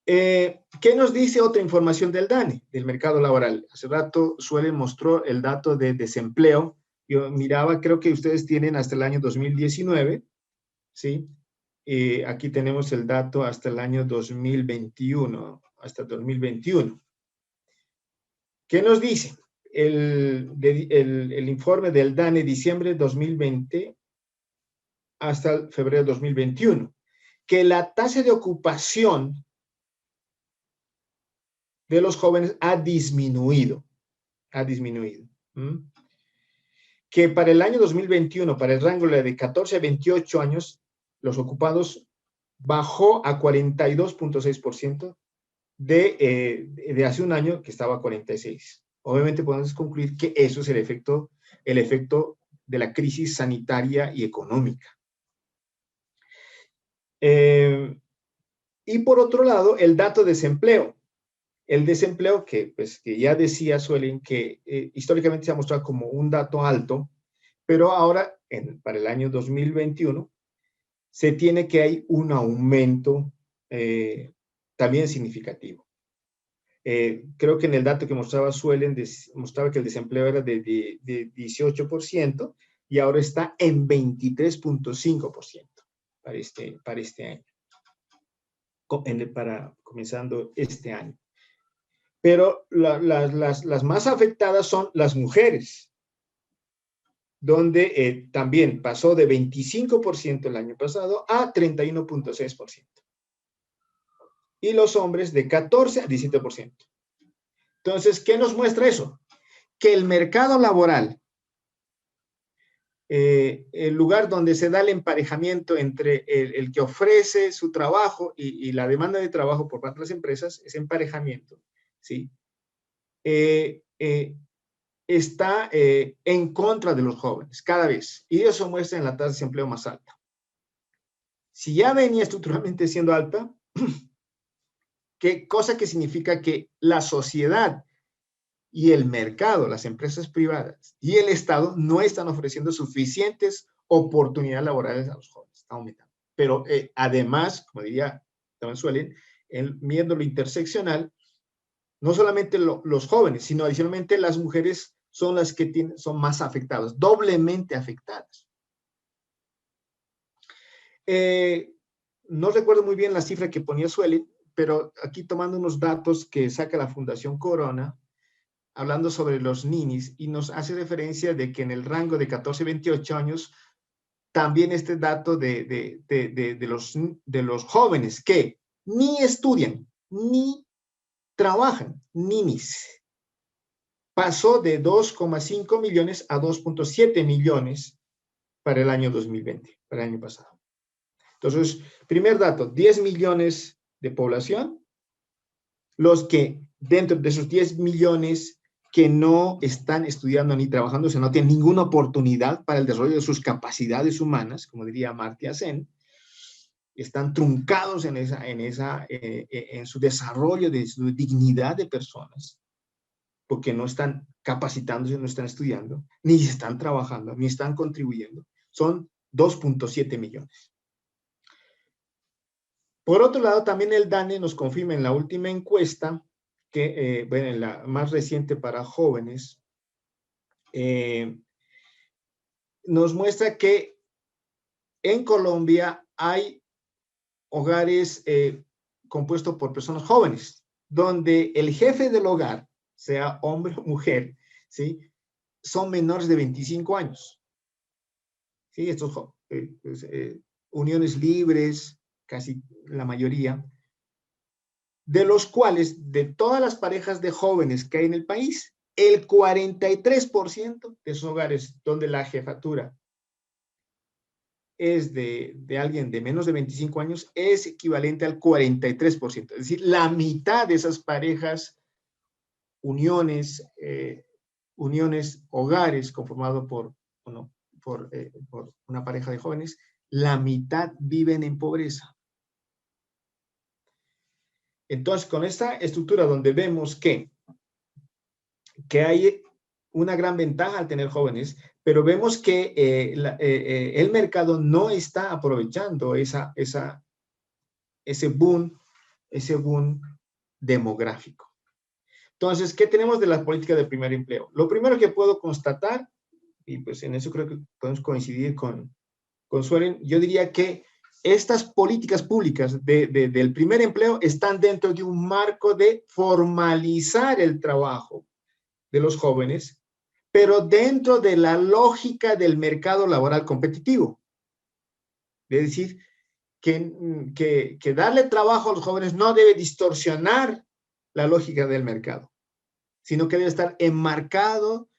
¿Qué nos dice otra información del DANE, del mercado laboral? Hace rato Suelen mostró el dato de desempleo. Yo miraba, creo que ustedes tienen hasta el año 2019, ¿sí? Aquí tenemos el dato hasta el año 2021, hasta 2021. ¿Qué nos dice? El informe del DANE diciembre 2020 hasta febrero 2021, que la tasa de ocupación de los jóvenes ha disminuido. que para el año 2021, para el rango de 14 a 28 años, los ocupados bajó a 42.6% de hace un año, que estaba a 46%. Obviamente podemos concluir que eso es el efecto de la crisis sanitaria y económica. Y por otro lado, el dato de desempleo. El desempleo que ya decía Suelen que históricamente se ha mostrado como un dato alto, pero ahora, para el año 2021, se tiene que hay un aumento también significativo. Creo que en el dato que mostraba Suelen, mostraba que el desempleo era de 18% y ahora está en 23.5% para este año, comenzando este año. Pero las más afectadas son las mujeres, donde también pasó de 25% el año pasado a 31.6%. Y los hombres de 14 a 17%. Entonces, ¿qué nos muestra eso? Que el mercado laboral, el lugar donde se da el emparejamiento entre el que ofrece su trabajo y la demanda de trabajo por parte de las empresas, ese emparejamiento, ¿sí? Está en contra de los jóvenes, cada vez. Y eso muestra en la tasa de desempleo más alta. Si ya venía estructuralmente siendo alta, cosa que significa que la sociedad y el mercado, las empresas privadas y el Estado no están ofreciendo suficientes oportunidades laborales a los jóvenes. Está aumentando. Pero además, como diría también Suelen, viendo lo interseccional, no solamente los jóvenes, sino adicionalmente las mujeres son las que son más afectadas, doblemente afectadas. No recuerdo muy bien la cifra que ponía Suelen, pero aquí tomando unos datos que saca la Fundación Corona, hablando sobre los ninis, y nos hace referencia de que en el rango de 14 a 28 años, también este dato de los jóvenes que ni estudian, ni trabajan, ninis, pasó de 2,5 millones a 2,7 millones para el año 2020, para el año pasado. Entonces, primer dato, 10 millones de población, los que dentro de esos 10 millones que no están estudiando ni trabajando, o sea, no tienen ninguna oportunidad para el desarrollo de sus capacidades humanas, como diría Amartya Sen, están truncados en su desarrollo de su dignidad de personas, porque no están capacitándose, no están estudiando, ni están trabajando, ni están contribuyendo. Son 2,7 millones. Por otro lado, también el DANE nos confirma en la última encuesta, que, bueno, en la más reciente para jóvenes, nos muestra que en Colombia hay hogares compuestos por personas jóvenes, donde el jefe del hogar, sea hombre o mujer, ¿sí?, son menores de 25 años. ¿Sí? Estos uniones libres, casi la mayoría, de los cuales, de todas las parejas de jóvenes que hay en el país, el 43% de esos hogares donde la jefatura es de alguien de menos de 25 años, es equivalente al 43%. Es decir, la mitad de esas parejas, uniones, hogares conformados por una pareja de jóvenes, la mitad viven en pobreza. Entonces, con esta estructura donde vemos que hay una gran ventaja al tener jóvenes, pero vemos que el mercado no está aprovechando ese boom demográfico. Entonces, ¿qué tenemos de las políticas de primer empleo? Lo primero que puedo constatar, y pues en eso creo que podemos coincidir con Suelen, yo diría que estas políticas públicas del primer empleo están dentro de un marco de formalizar el trabajo de los jóvenes, pero dentro de la lógica del mercado laboral competitivo. Es decir, que darle trabajo a los jóvenes no debe distorsionar la lógica del mercado, sino que debe estar enmarcado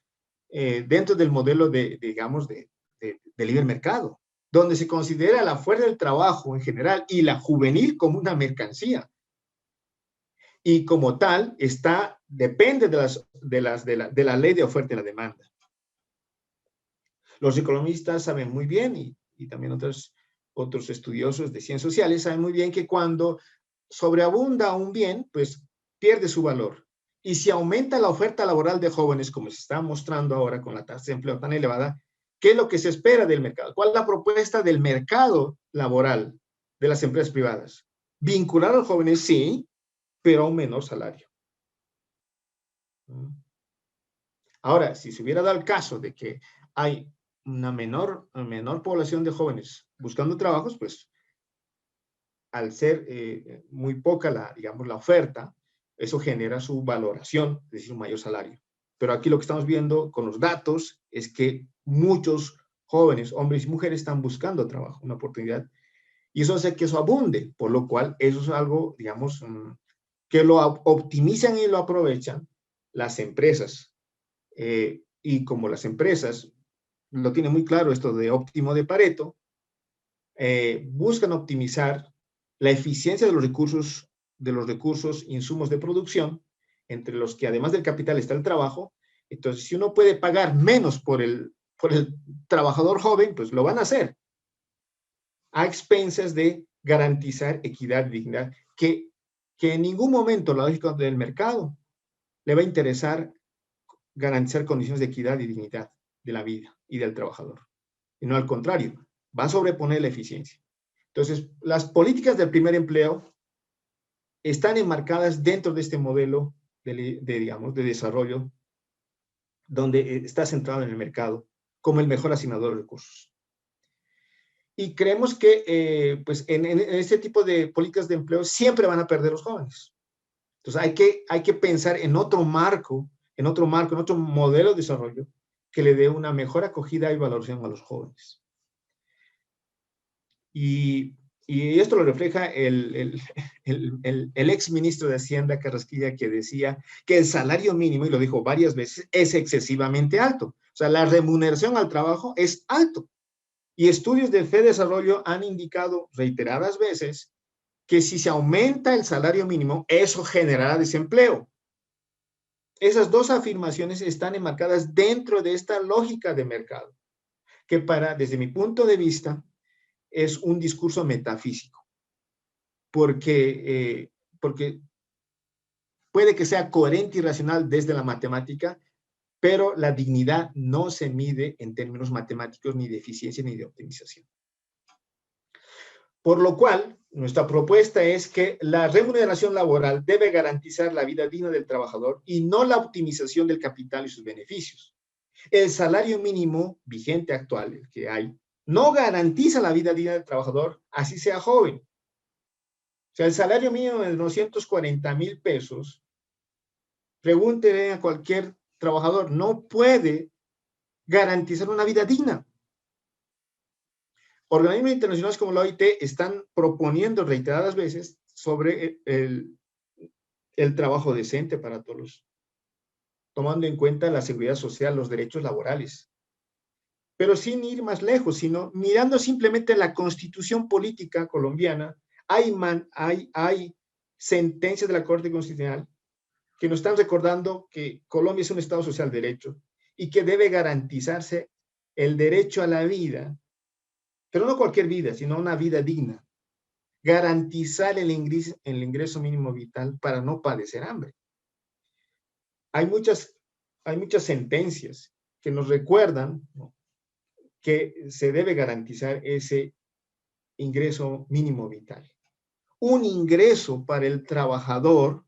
dentro del modelo digamos, de libre mercado, donde se considera la fuerza del trabajo en general y la juvenil como una mercancía. Y como tal, depende de la ley de oferta y la demanda. Los economistas saben muy bien, y también otros estudiosos de ciencias sociales saben muy bien que cuando sobreabunda un bien, pues pierde su valor. Y si aumenta la oferta laboral de jóvenes, como se está mostrando ahora con la tasa de empleo tan elevada, ¿qué es lo que se espera del mercado? ¿Cuál es la propuesta del mercado laboral de las empresas privadas? Vincular a los jóvenes, sí, pero a un menor salario. Ahora, si se hubiera dado el caso de que hay una menor población de jóvenes buscando trabajos, pues al ser muy poca digamos, la oferta, eso genera su valoración, es decir, un mayor salario. Pero aquí lo que estamos viendo con los datos es que muchos jóvenes, hombres y mujeres, están buscando trabajo, una oportunidad, y eso hace que eso abunde, por lo cual eso es algo, digamos, que lo optimizan y lo aprovechan las empresas. Y como las empresas lo tienen muy claro, esto de óptimo de Pareto, buscan optimizar la eficiencia de los recursos, insumos de producción, entre los que además del capital está el trabajo. Entonces, si uno puede pagar menos por el trabajador joven, pues lo van a hacer, a expensas de garantizar equidad y dignidad, que en ningún momento la lógica del mercado le va a interesar garantizar condiciones de equidad y dignidad de la vida y del trabajador. Y no al contrario, va a sobreponer la eficiencia. Entonces, las políticas del primer empleo están enmarcadas dentro de este modelo digamos, de desarrollo, donde está centrado en el mercado como el mejor asignador de recursos. Y creemos que pues en este tipo de políticas de empleo siempre van a perder los jóvenes. Entonces hay que pensar en otro marco, en otro modelo de desarrollo que le dé una mejor acogida y valoración a los jóvenes. Y esto lo refleja el ex ministro de Hacienda, Carrasquilla, que decía que el salario mínimo, y lo dijo varias veces, es excesivamente alto. O sea, la remuneración al trabajo es alto. Y estudios de FEDesarrollo han indicado reiteradas veces que si se aumenta el salario mínimo, eso generará desempleo. Esas dos afirmaciones están enmarcadas dentro de esta lógica de mercado, que desde mi punto de vista, es un discurso metafísico, porque puede que sea coherente y racional desde la matemática, pero la dignidad no se mide en términos matemáticos ni de eficiencia ni de optimización. Por lo cual, nuestra propuesta es que la remuneración laboral debe garantizar la vida digna del trabajador y no la optimización del capital y sus beneficios. El salario mínimo vigente actual, el que hay, no garantiza la vida digna del trabajador, así sea joven. O sea, el salario mínimo de 240,000 pesos, pregúntele a cualquier trabajador, no puede garantizar una vida digna. Organismos internacionales como la OIT están proponiendo reiteradas veces sobre el trabajo decente para todos, tomando en cuenta la seguridad social, los derechos laborales. Pero sin ir más lejos, sino mirando simplemente la constitución política colombiana, hay sentencias de la Corte Constitucional que nos están recordando que Colombia es un Estado social de derecho y que debe garantizarse el derecho a la vida, pero no cualquier vida, sino una vida digna. Garantizar el ingreso mínimo vital para no padecer hambre. Hay muchas sentencias que nos recuerdan, ¿no?, que se debe garantizar ese ingreso mínimo vital. Un ingreso para el trabajador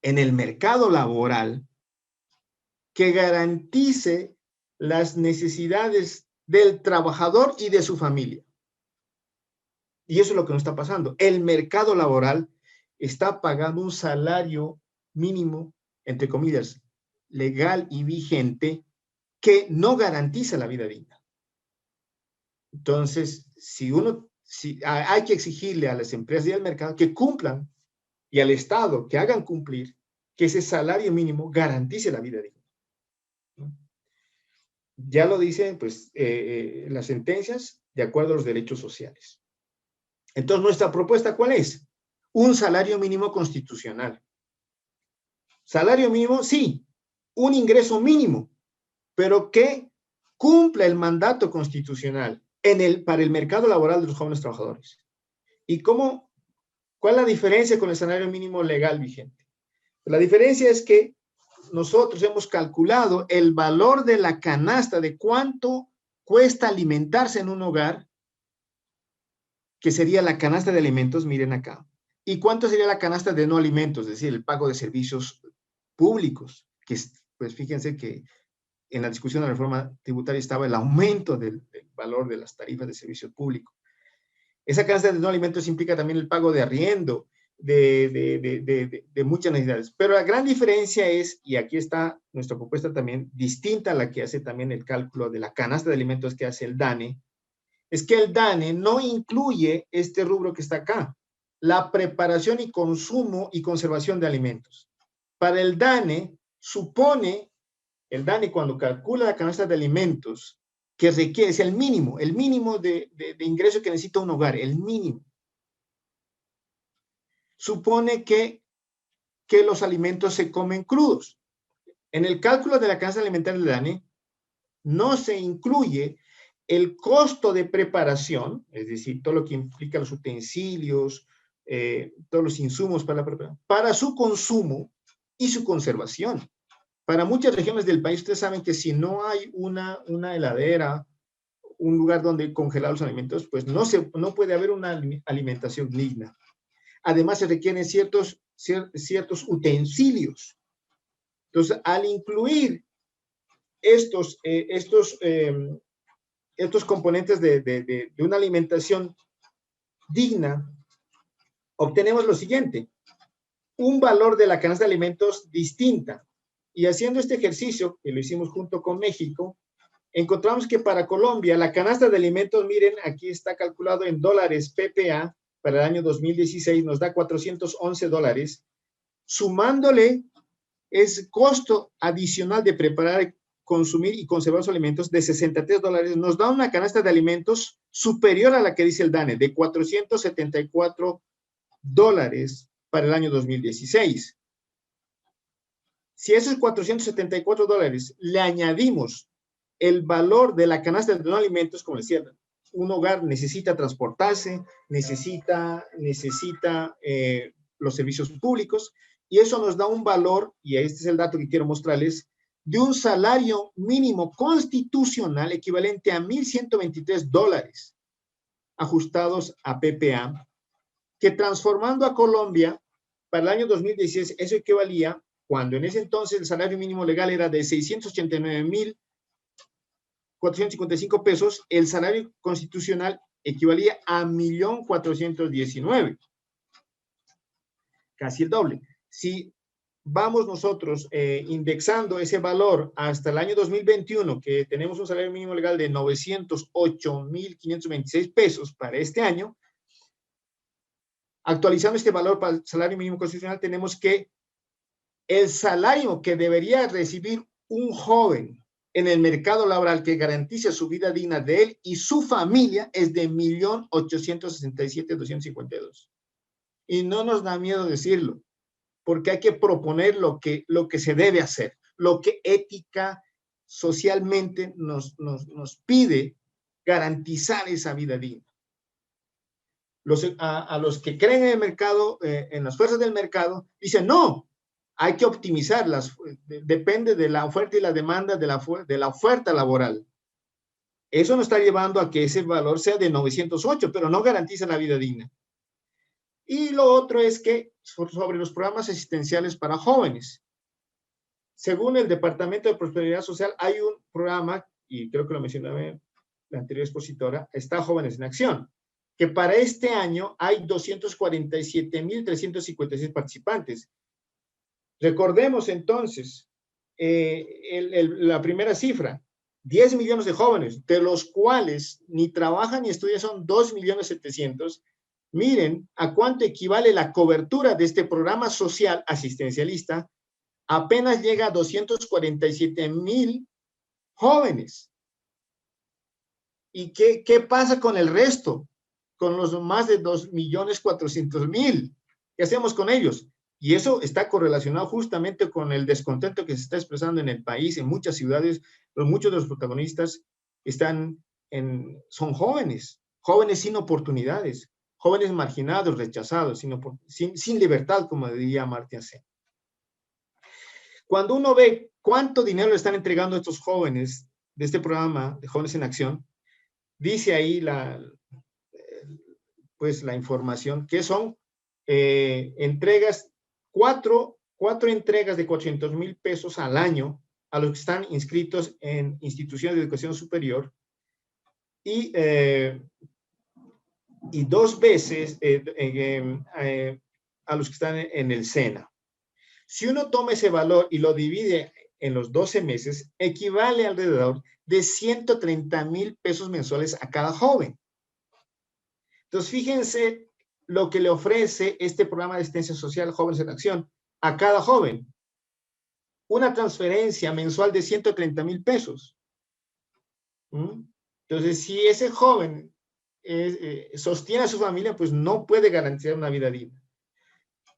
en el mercado laboral que garantice las necesidades del trabajador y de su familia. Y eso es lo que nos está pasando. El mercado laboral está pagando un salario mínimo, entre comillas, legal y vigente, que no garantiza la vida digna. Entonces, hay que exigirle a las empresas y al mercado que cumplan, y al Estado que hagan cumplir, que ese salario mínimo garantice la vida digna, ¿no? Ya lo dicen pues, las sentencias de acuerdo a los derechos sociales. Entonces, ¿nuestra propuesta cuál es? Un salario mínimo constitucional. Salario mínimo, sí, un ingreso mínimo, pero que cumpla el mandato constitucional para el mercado laboral de los jóvenes trabajadores. ¿Y cuál es la diferencia con el salario mínimo legal vigente? La diferencia es que nosotros hemos calculado el valor de la canasta, de cuánto cuesta alimentarse en un hogar, que sería la canasta de alimentos, miren acá, y cuánto sería la canasta de no alimentos, es decir, el pago de servicios públicos, que pues fíjense que en la discusión de la reforma tributaria estaba el aumento del valor de las tarifas de servicio público. Esa canasta de no alimentos implica también el pago de arriendo, de muchas necesidades. Pero la gran diferencia es, y aquí está nuestra propuesta también, distinta a la que hace también el cálculo de la canasta de alimentos que hace el DANE, es que el DANE no incluye este rubro que está acá, la preparación y consumo y conservación de alimentos. Para el DANE, el DANE cuando calcula la canasta de alimentos que requiere, es el mínimo de ingreso que necesita un hogar, el mínimo. Supone que los alimentos se comen crudos. En el cálculo de la canasta alimentaria del DANE no se incluye el costo de preparación, es decir, todo lo que implica los utensilios, todos los insumos para la preparación, para su consumo y su conservación. Para muchas regiones del país, ustedes saben que si no hay una heladera, un lugar donde congelar los alimentos, pues no puede haber una alimentación digna. Además, se requieren ciertos utensilios. Entonces, al incluir estos componentes de una alimentación digna, obtenemos lo siguiente: un valor de la canasta de alimentos distinta. Y haciendo este ejercicio, que lo hicimos junto con México, encontramos que para Colombia la canasta de alimentos, miren, aquí está calculado en dólares PPA, para el año 2016 nos da $411, sumándole ese costo adicional de preparar, consumir y conservar los alimentos de $63, nos da una canasta de alimentos superior a la que dice el DANE, de $474 para el año 2016. Si a esos $474 le añadimos el valor de la canasta de no alimentos, como decía, un hogar necesita transportarse, necesita los servicios públicos, y eso nos da un valor, y este es el dato que quiero mostrarles, de un salario mínimo constitucional equivalente a $1,123 ajustados a PPA, que transformando a Colombia para el año 2016, eso equivalía, cuando en ese entonces el salario mínimo legal era de 689,455 pesos, el salario constitucional equivalía a 1,419,000, casi el doble. Si vamos nosotros indexando ese valor hasta el año 2021, que tenemos un salario mínimo legal de 908,526 pesos para este año, actualizando este valor para el salario mínimo constitucional, tenemos que el salario que debería recibir un joven en el mercado laboral que garantice su vida digna de él y su familia es de 1,867,252. Y no nos da miedo decirlo, porque hay que proponer lo que se debe hacer, lo que ética, socialmente nos pide garantizar esa vida digna. A los que creen en el mercado, en las fuerzas del mercado, dicen no, hay que optimizarlas, depende de la oferta y la demanda de la oferta laboral. Eso nos está llevando a que ese valor sea de 908, pero no garantiza la vida digna. Y lo otro es que sobre los programas asistenciales para jóvenes. Según el Departamento de Prosperidad Social, hay un programa, y creo que lo mencionaba la anterior expositora, está Jóvenes en Acción, que para este año hay 247,356 participantes. Recordemos entonces la primera cifra, 10 millones de jóvenes, de los cuales ni trabajan ni estudian, son 2,700,000. Miren a cuánto equivale la cobertura de este programa social asistencialista, apenas llega a 247,000 jóvenes. ¿Y qué pasa con el resto? Con los más de 2.400.000. ¿Qué hacemos con ellos? Y eso está correlacionado justamente con el descontento que se está expresando en el país, en muchas ciudades. Muchos de los protagonistas son jóvenes, jóvenes sin oportunidades, jóvenes marginados, rechazados, sin libertad, como diría Amartya Sen. Cuando uno ve cuánto dinero le están entregando a estos jóvenes de este programa de Jóvenes en Acción, dice ahí la información que son entregas, cuatro entregas de 400,000 pesos al año a los que están inscritos en instituciones de educación superior y 2 veces a los que están en el SENA. Si uno toma ese valor y lo divide en los 12 meses, equivale alrededor de 130,000 pesos mensuales a cada joven. Entonces, fíjense lo que le ofrece este programa de asistencia social Jóvenes en Acción a cada joven. Una transferencia mensual de 130,000 pesos. Entonces, si ese joven sostiene a su familia, pues no puede garantizar una vida digna.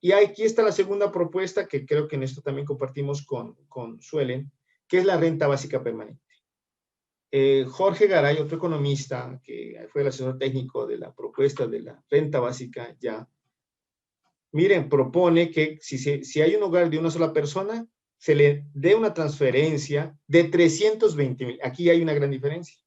Y aquí está la segunda propuesta, que creo que en esto también compartimos con Suelen, que es la renta básica permanente. Jorge Garay, otro economista que fue el asesor técnico de la propuesta de la renta básica ya, miren, propone que si hay un hogar de una sola persona, se le dé una transferencia de 320,000. Aquí hay una gran diferencia.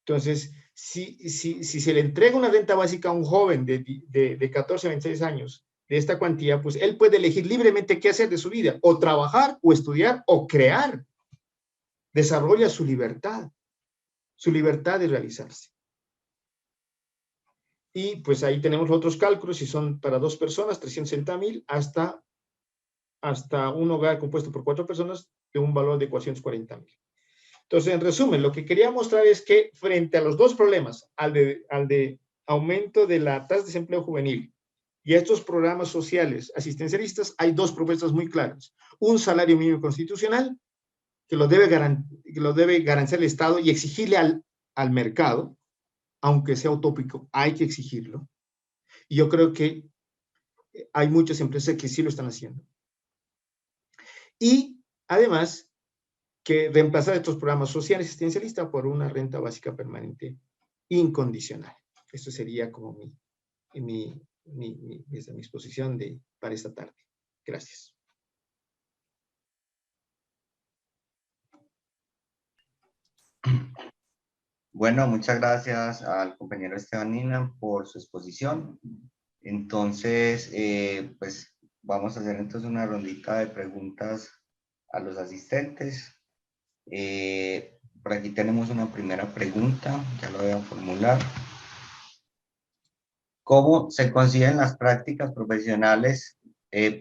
Entonces, si se le entrega una renta básica a un joven de 14 a 26 años de esta cuantía, pues él puede elegir libremente qué hacer de su vida, o trabajar, o estudiar, o crear. Desarrolla su libertad de realizarse. Y pues ahí tenemos otros cálculos, si son para 2 personas, 360,000, hasta un hogar compuesto por 4 personas de un valor de 440,000. Entonces, en resumen, lo que quería mostrar es que frente a los dos problemas, al de aumento de la tasa de desempleo juvenil y a estos programas sociales asistencialistas, hay 2 propuestas muy claras. Un salario mínimo constitucional, que lo debe garantizar el Estado y exigirle al mercado, aunque sea utópico, hay que exigirlo. Y yo creo que hay muchas empresas que sí lo están haciendo. Y, además, que reemplazar estos programas sociales asistencialistas por una renta básica permanente incondicional. Eso sería como mi exposición para esta tarde. Gracias. Bueno, muchas gracias al compañero Estebanina por su exposición. Entonces, pues vamos a hacer entonces una rondita de preguntas a los asistentes. Por aquí tenemos una primera pregunta, ya lo voy a formular. ¿Cómo se conciben las prácticas profesionales?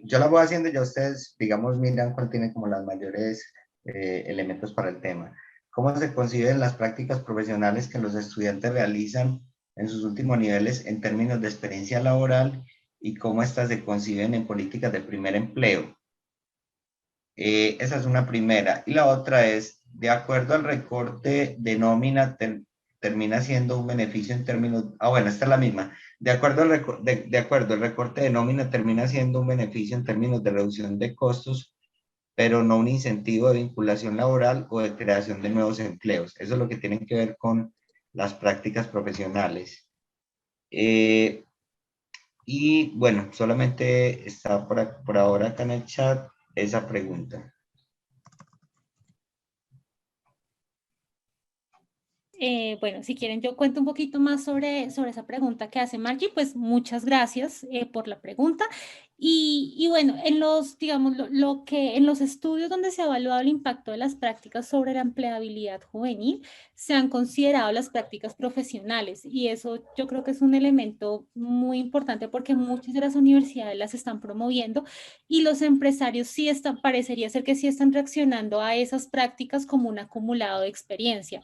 Yo la voy haciendo, ya ustedes, digamos, miran cuál tiene como las mayores elementos para el tema. ¿Cómo se conciben las prácticas profesionales que los estudiantes realizan en sus últimos niveles en términos de experiencia laboral y cómo estas se conciben en políticas de primer empleo? Esa es una primera. Y la otra es, de acuerdo al recorte de nómina, termina siendo un beneficio en términos... bueno, esta es la misma. De acuerdo, el recorte de nómina termina siendo un beneficio en términos de reducción de costos, pero no un incentivo de vinculación laboral o de creación de nuevos empleos. Eso es lo que tiene que ver con las prácticas profesionales. Y bueno, solamente está por ahora acá en el chat esa pregunta. Bueno, si quieren yo cuento un poquito más sobre esa pregunta que hace Margie, pues muchas gracias por la pregunta. Y bueno, digamos, en los estudios donde se ha evaluado el impacto de las prácticas sobre la empleabilidad juvenil, se han considerado las prácticas profesionales y eso yo creo que es un elemento muy importante porque muchas de las universidades las están promoviendo y los empresarios parecería ser que sí están reaccionando a esas prácticas como un acumulado de experiencia.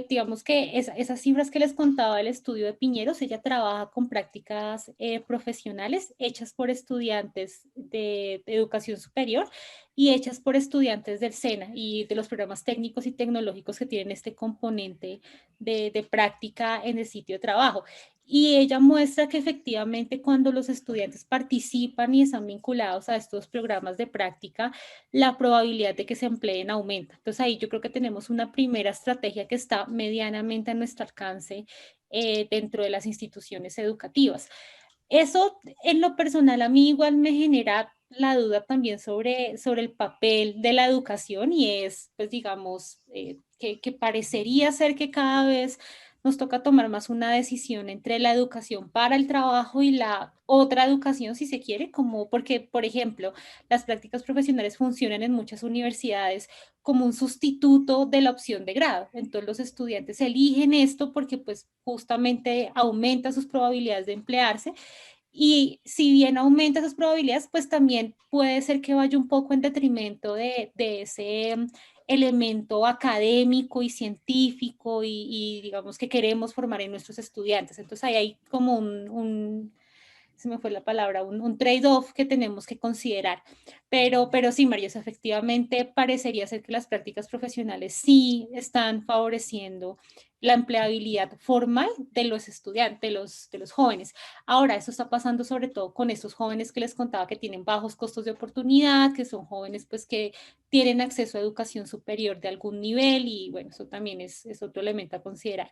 digamos que esas cifras que les contaba del estudio de Piñeros, ella trabaja con prácticas profesionales hechas por estudiantes de educación superior y hechas por estudiantes del SENA y de los programas técnicos y tecnológicos que tienen este componente de práctica en el sitio de trabajo. Y ella muestra que efectivamente cuando los estudiantes participan y están vinculados a estos programas de práctica, la probabilidad de que se empleen aumenta. Entonces ahí yo creo que tenemos una primera estrategia que está medianamente a nuestro alcance dentro de las instituciones educativas. Eso en lo personal a mí igual me genera la duda también sobre el papel de la educación y es, pues digamos, que parecería ser que cada vez nos toca tomar más una decisión entre la educación para el trabajo y la otra educación, si se quiere, como porque, por ejemplo, las prácticas profesionales funcionan en muchas universidades como un sustituto de la opción de grado. Entonces los estudiantes eligen esto porque pues justamente aumenta sus probabilidades de emplearse y si bien aumenta esas probabilidades, pues también puede ser que vaya un poco en detrimento de ese elemento académico y científico y digamos que queremos formar en nuestros estudiantes. Entonces ahí hay como se me fue la palabra, un trade-off que tenemos que considerar. Pero sí, María, efectivamente parecería ser que las prácticas profesionales sí están favoreciendo la empleabilidad formal de los estudiantes, de los jóvenes. Ahora, eso está pasando sobre todo con estos jóvenes que les contaba que tienen bajos costos de oportunidad, que son jóvenes pues que tienen acceso a educación superior de algún nivel y bueno, eso también es otro elemento a considerar.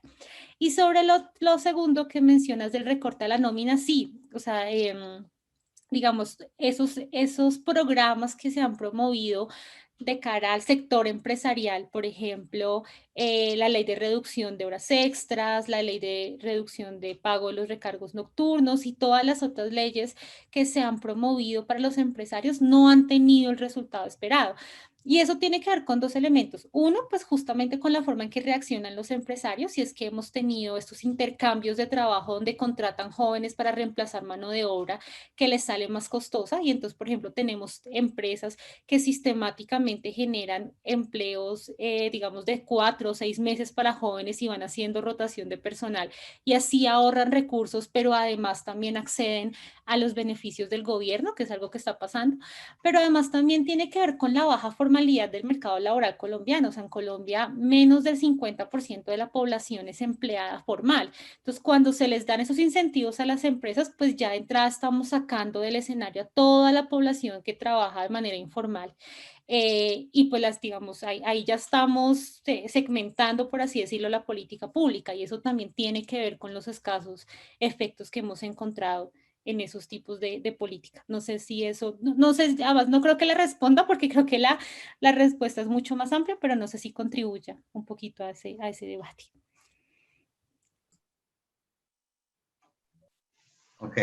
Y sobre lo segundo que mencionas del recorte a la nómina, sí, o sea, digamos, esos programas que se han promovido de cara al sector empresarial, por ejemplo, la ley de reducción de horas extras, la ley de reducción de pago de los recargos nocturnos y todas las otras leyes que se han promovido para los empresarios no han tenido el resultado esperado. Y eso tiene que ver con dos elementos. Uno, pues justamente con la forma en que reaccionan los empresarios, si es que hemos tenido estos intercambios de trabajo donde contratan jóvenes para reemplazar mano de obra que les sale más costosa. Y entonces, por ejemplo, tenemos empresas que sistemáticamente generan empleos, digamos, de 4 o 6 meses para jóvenes y van haciendo rotación de personal y así ahorran recursos, pero además también acceden a los beneficios del gobierno, que es algo que está pasando, pero además también tiene que ver con la baja formalidad del mercado laboral colombiano. O sea, en Colombia menos del 50% de la población es empleada formal. Entonces, cuando se les dan esos incentivos a las empresas, pues ya de entrada estamos sacando del escenario a toda la población que trabaja de manera informal. Y pues las, digamos, ahí ya estamos segmentando, por así decirlo, la política pública y eso también tiene que ver con los escasos efectos que hemos encontrado en esos tipos de política. No sé si eso, no sé, además no creo que le responda porque creo que la respuesta es mucho más amplia, pero no sé si contribuya un poquito a ese debate. Ok,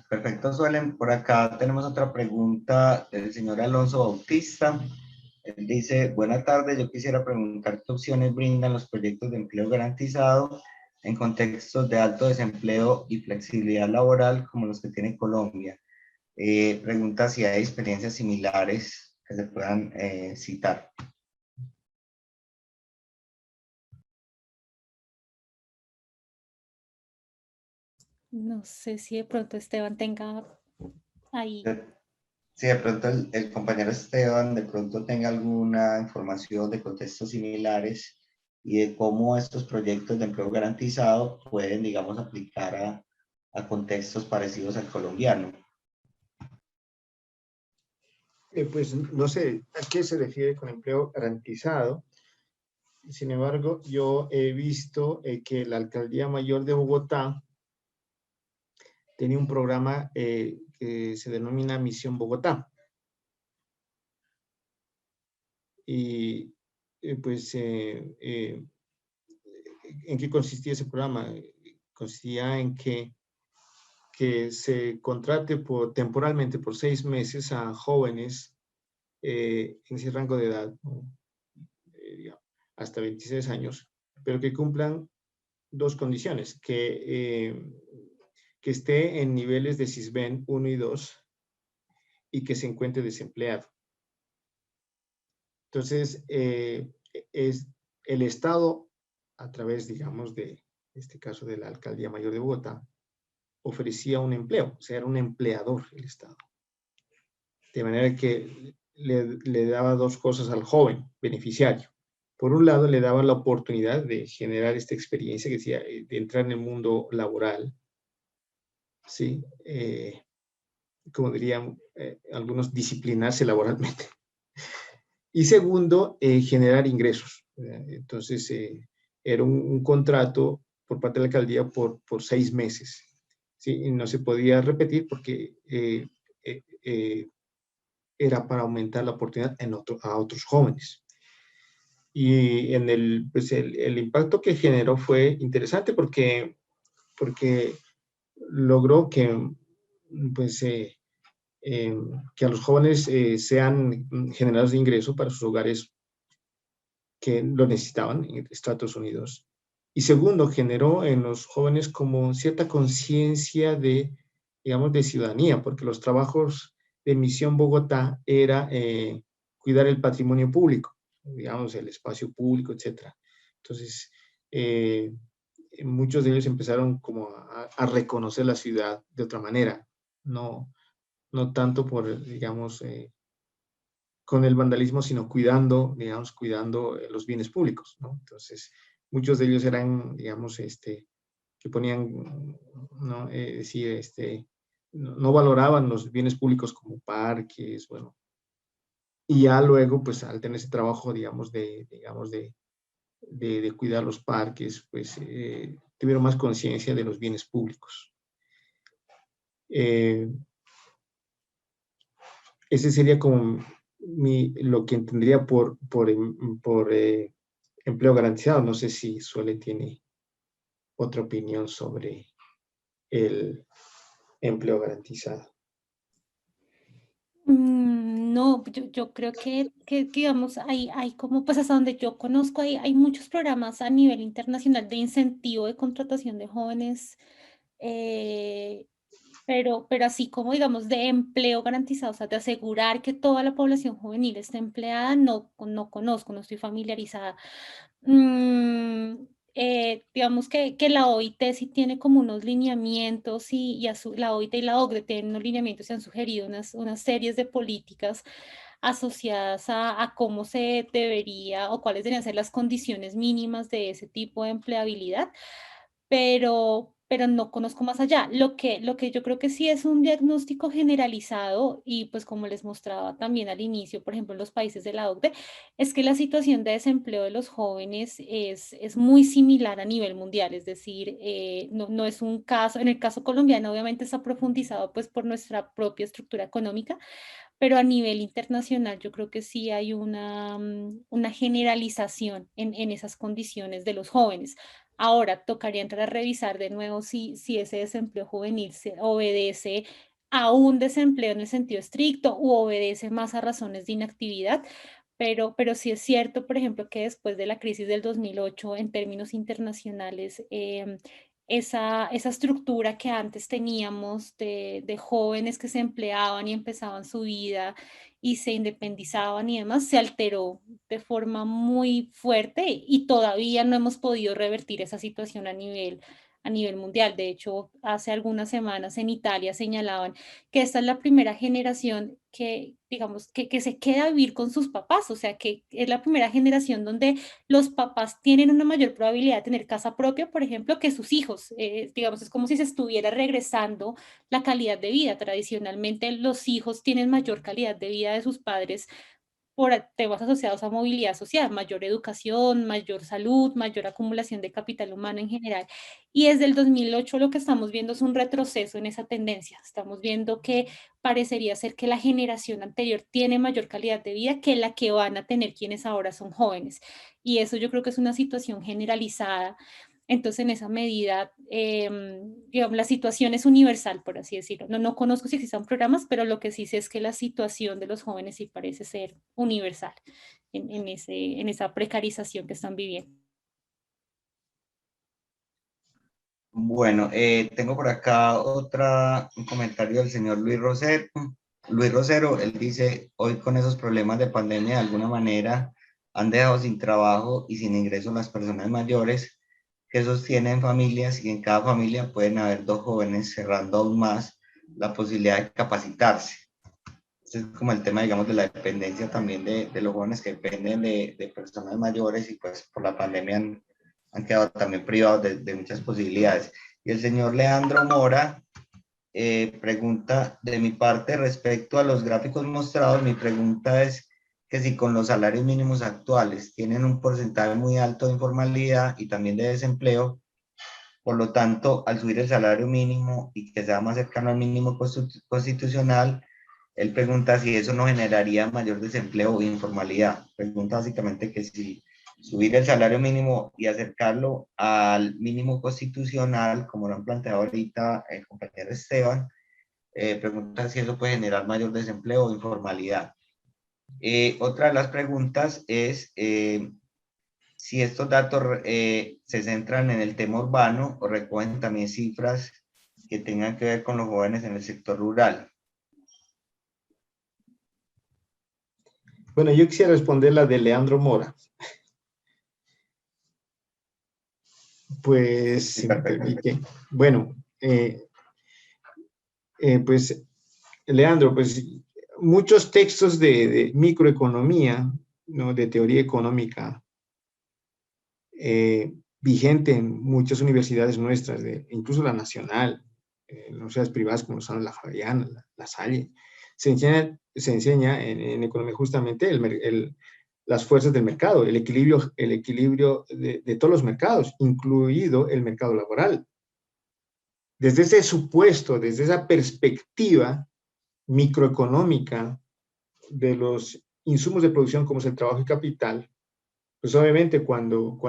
perfecto, Suelen. Por acá tenemos otra pregunta del señor Alonso Bautista. Él dice, buenas tardes, yo quisiera preguntar qué opciones brindan los proyectos de empleo garantizado en contextos de alto desempleo y flexibilidad laboral como los que tiene Colombia. Pregunta si hay experiencias similares que se puedan citar. No sé si de pronto Esteban tenga ahí. Si de pronto el compañero Esteban de pronto tenga alguna información de contextos similares y de cómo estos proyectos de empleo garantizado pueden, digamos, aplicar a contextos parecidos al colombiano. Pues no sé a qué se refiere con empleo garantizado. Sin embargo, yo he visto que la Alcaldía Mayor de Bogotá tiene un programa que se denomina Misión Bogotá. Y pues, ¿en qué consistía ese programa? Consistía en que se contrate temporalmente por 6 meses a jóvenes en ese rango de edad, ¿no? Digamos, hasta 26 años, pero que cumplan dos condiciones, que esté en niveles de SISBEN 1 y 2 y que se encuentre desempleado. Entonces, el Estado, a través, digamos, de este caso de la Alcaldía Mayor de Bogotá, ofrecía un empleo, o sea, era un empleador el Estado. De manera que le daba dos cosas al joven beneficiario. Por un lado, le daba la oportunidad de generar esta experiencia, que decía, de entrar en el mundo laboral, ¿sí? Como dirían algunos, disciplinarse laboralmente. Y segundo, generar ingresos. Entonces, era un contrato por parte de la alcaldía por 6 meses. ¿Sí? Y no se podía repetir porque era para aumentar la oportunidad a otros jóvenes. Y pues el impacto que generó fue interesante porque logró que, pues, que a los jóvenes sean generadores de ingreso para sus hogares que lo necesitaban en Estados Unidos. Y segundo, generó en los jóvenes como cierta conciencia de, digamos, de ciudadanía, porque los trabajos de Misión Bogotá era cuidar el patrimonio público, digamos, el espacio público, etc. Entonces, muchos de ellos empezaron como a reconocer la ciudad de otra manera, no tanto por, digamos, con el vandalismo, sino cuidando, digamos, cuidando los bienes públicos, ¿no? Entonces, muchos de ellos eran, digamos, que ponían, ¿no? Decir, no valoraban los bienes públicos como parques, bueno. Y ya luego, pues, al tener ese trabajo, digamos, de cuidar los parques, pues, tuvieron más conciencia de los bienes públicos. Ese sería como lo que entendería por empleo garantizado. No sé si Suele tiene otra opinión sobre el empleo garantizado. No, yo creo que, digamos, hay como, pues hasta donde yo conozco, hay muchos programas a nivel internacional de incentivo de contratación de jóvenes, eh, pero así como, digamos, de empleo garantizado, o sea, de asegurar que toda la población juvenil esté empleada, no conozco, no estoy familiarizada. Mm, digamos que la OIT sí tiene como unos lineamientos la OIT y la OCDE tienen unos lineamientos y han sugerido unas series de políticas asociadas a cómo se debería o cuáles deberían ser las condiciones mínimas de ese tipo de empleabilidad, pero no conozco más allá. Lo que yo creo que sí es un diagnóstico generalizado y pues como les mostraba también al inicio, por ejemplo, en los países de la OCDE, es que la situación de desempleo de los jóvenes es muy similar a nivel mundial, es decir, no es un caso, en el caso colombiano obviamente está profundizado pues por nuestra propia estructura económica, pero a nivel internacional yo creo que sí hay una generalización en esas condiciones de los jóvenes. Ahora, tocaría entrar a revisar de nuevo si ese desempleo juvenil se obedece a un desempleo en el sentido estricto u obedece más a razones de inactividad, pero sí es cierto, por ejemplo, que después de la crisis del 2008, en términos internacionales, esa estructura que antes teníamos de jóvenes que se empleaban y empezaban su vida y se independizaban y demás, se alteró de forma muy fuerte y todavía no hemos podido revertir esa situación a nivel mundial. De hecho, hace algunas semanas en Italia señalaban que esta es la primera generación que, digamos, que se queda a vivir con sus papás, o sea, que es la primera generación donde los papás tienen una mayor probabilidad de tener casa propia, por ejemplo, que sus hijos. Digamos, es como si se estuviera regresando la calidad de vida. Tradicionalmente, los hijos tienen mayor calidad de vida de sus padres por temas asociados a movilidad social, mayor educación, mayor salud, mayor acumulación de capital humano en general. Y desde el 2008 lo que estamos viendo es un retroceso en esa tendencia. Estamos viendo que parecería ser que la generación anterior tiene mayor calidad de vida que la que van a tener quienes ahora son jóvenes. Y eso yo creo que es una situación generalizada. Entonces, en esa medida, digamos, la situación es universal, por así decirlo. No conozco si existan programas, pero lo que sí sé es que la situación de los jóvenes sí parece ser universal en esa precarización que están viviendo. Bueno, tengo por acá un comentario del señor Luis Rosero. Luis Rosero, él dice, hoy con esos problemas de pandemia, de alguna manera, han dejado sin trabajo y sin ingresos las personas mayores que sostienen familias, y en cada familia pueden haber 2 jóvenes, cerrando aún más la posibilidad de capacitarse. Este es como el tema, digamos, de la dependencia también de los jóvenes que dependen de personas mayores, y pues por la pandemia han quedado también privados de muchas posibilidades. Y el señor Leandro Mora pregunta de mi parte respecto a los gráficos mostrados. Mi pregunta es que si con los salarios mínimos actuales tienen un porcentaje muy alto de informalidad y también de desempleo, por lo tanto, al subir el salario mínimo y que sea más cercano al mínimo constitucional, él pregunta si eso no generaría mayor desempleo o informalidad. Pregunta básicamente que si subir el salario mínimo y acercarlo al mínimo constitucional, como lo han planteado ahorita el compañero Esteban, pregunta si eso puede generar mayor desempleo o informalidad. Otra de las preguntas es si estos datos se centran en el tema urbano o recogen también cifras que tengan que ver con los jóvenes en el sector rural. Bueno, yo quisiera responder la de Leandro Mora. Pues, si me permite. Bueno, pues, Leandro, pues muchos textos de microeconomía, ¿no? De teoría económica, vigente en muchas universidades nuestras, incluso la nacional, universidades privadas como son la Javeriana, la Salle, se enseña en economía justamente las fuerzas del mercado, el equilibrio de todos los mercados, incluido el mercado laboral. Desde ese supuesto, desde esa perspectiva microeconómica de los insumos de producción como es el trabajo y capital, pues obviamente cuando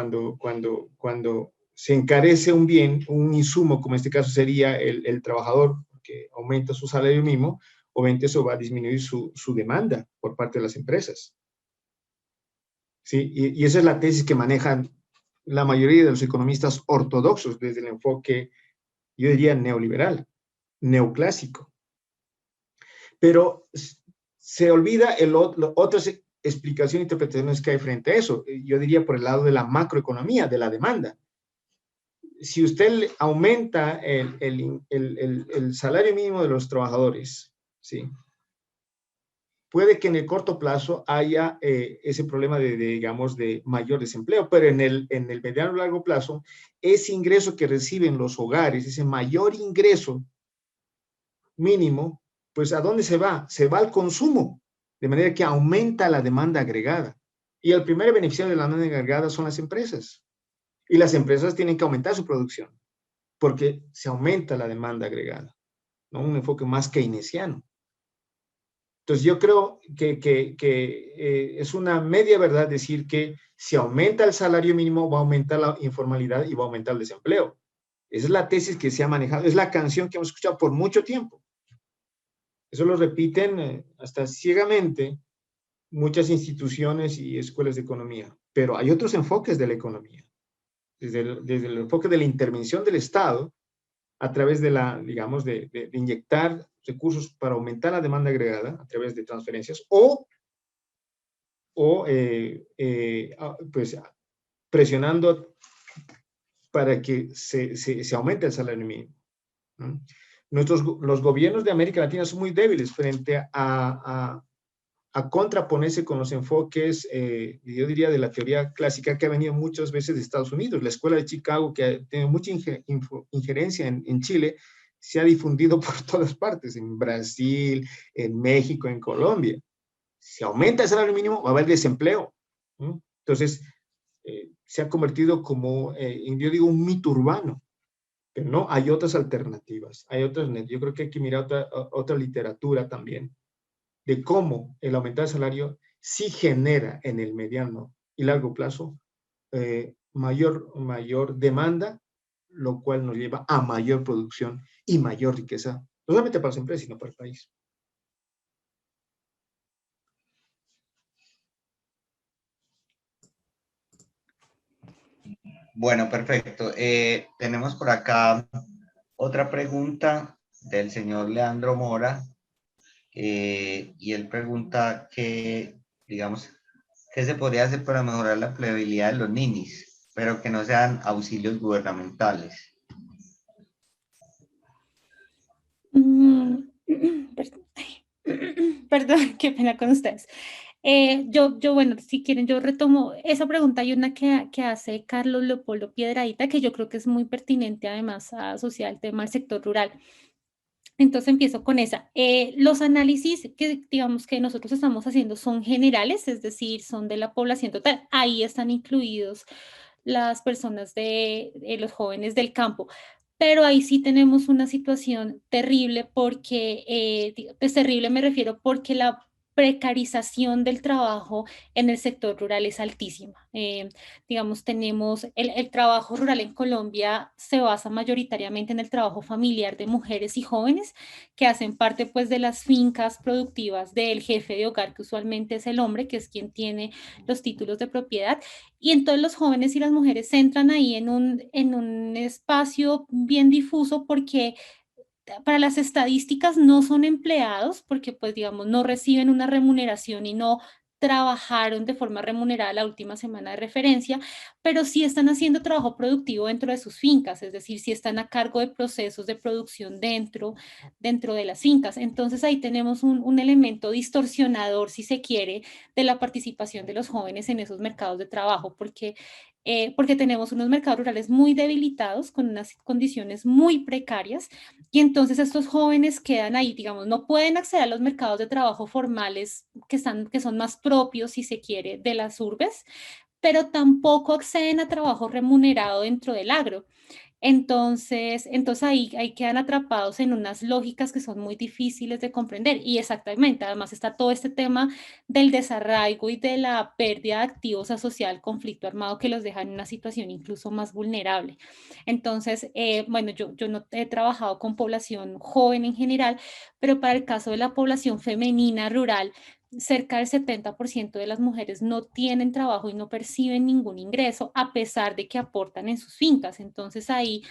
se encarece un bien, un insumo, como en este caso sería el trabajador, que aumenta su salario mínimo, obviamente eso va a disminuir su demanda por parte de las empresas. ¿Sí? Y esa es la tesis que manejan la mayoría de los economistas ortodoxos desde el enfoque, yo diría, neoliberal, neoclásico. Pero se olvida otras explicaciones e interpretaciones que hay frente a eso. Yo diría por el lado de la macroeconomía, de la demanda. Si usted aumenta el salario mínimo de los trabajadores, ¿sí? Puede que en el corto plazo haya ese problema digamos, de mayor desempleo, pero en el mediano y largo plazo, ese ingreso que reciben los hogares, ese mayor ingreso mínimo, pues ¿a dónde se va? Se va al consumo, de manera que aumenta la demanda agregada. Y el primer beneficiario de la demanda agregada son las empresas. Y las empresas tienen que aumentar su producción, porque se aumenta la demanda agregada, ¿no? Un enfoque más keynesiano. Entonces yo creo que es una media verdad decir que si aumenta el salario mínimo va a aumentar la informalidad y va a aumentar el desempleo. Esa es la tesis que se ha manejado, es la canción que hemos escuchado por mucho tiempo. Eso lo repiten hasta ciegamente muchas instituciones y escuelas de economía, pero hay otros enfoques de la economía. Desde el enfoque de la intervención del Estado, a través de digamos, de inyectar recursos para aumentar la demanda agregada a través de transferencias pues presionando para que se aumente el salario mínimo, ¿no? Los gobiernos de América Latina son muy débiles frente a contraponerse con los enfoques, yo diría, de la teoría clásica que ha venido muchas veces de Estados Unidos. La escuela de Chicago, que ha tenido mucha injerencia en Chile, se ha difundido por todas partes, en Brasil, en México, en Colombia. Si aumenta el salario mínimo, va a haber desempleo, ¿no? Entonces, se ha convertido como, yo digo, un mito urbano. Pero no, hay otras alternativas, hay otras. Yo creo que hay que mirar otra literatura también, de cómo el aumentar el salario sí genera en el mediano y largo plazo mayor demanda, lo cual nos lleva a mayor producción y mayor riqueza, no solamente para las empresas, sino para el país. Bueno, perfecto. Tenemos por acá otra pregunta del señor Leandro Mora, y él pregunta que, digamos, ¿Qué se podría hacer para mejorar la empleabilidad de los ninis, pero que no sean auxilios gubernamentales? Mm, Perdón, qué pena con ustedes. Bueno, si quieren, yo retomo esa pregunta. Hay una que hace Carlos Leopoldo Piedradita, que yo creo que es muy pertinente además a asociar el tema del sector rural. Entonces empiezo con esa. Los análisis que digamos que nosotros estamos haciendo son generales, es decir, son de la población total. Ahí están incluidos las personas de los jóvenes del campo. Pero ahí sí tenemos una situación terrible porque, pues terrible me refiero porque la precarización del trabajo en el sector rural es altísima. Digamos, tenemos el trabajo rural en Colombia se basa mayoritariamente en el trabajo familiar de mujeres y jóvenes que hacen parte pues de las fincas productivas del jefe de hogar, que usualmente es el hombre, que es quien tiene los títulos de propiedad. Y entonces los jóvenes y las mujeres se entran ahí en un espacio bien difuso porque para las estadísticas no son empleados porque pues digamos no reciben una remuneración y no trabajaron de forma remunerada la última semana de referencia, pero sí están haciendo trabajo productivo dentro de sus fincas, es decir, sí están a cargo de procesos de producción dentro de las fincas. Entonces ahí tenemos un elemento distorsionador, si se quiere, de la participación de los jóvenes en esos mercados de trabajo, porque tenemos unos mercados rurales muy debilitados, con unas condiciones muy precarias, y entonces estos jóvenes quedan ahí, digamos, no pueden acceder a los mercados de trabajo formales que son más propios, si se quiere, de las urbes, pero tampoco acceden a trabajo remunerado dentro del agro. Entonces ahí quedan atrapados en unas lógicas que son muy difíciles de comprender. Y exactamente, además está todo este tema del desarraigo y de la pérdida de activos asociada al conflicto armado que los deja en una situación incluso más vulnerable. Entonces, bueno, yo no he trabajado con población joven en general, pero para el caso de la población femenina rural, cerca del 70% de las mujeres no tienen trabajo y no perciben ningún ingreso a pesar de que aportan en sus fincas. Entonces ahí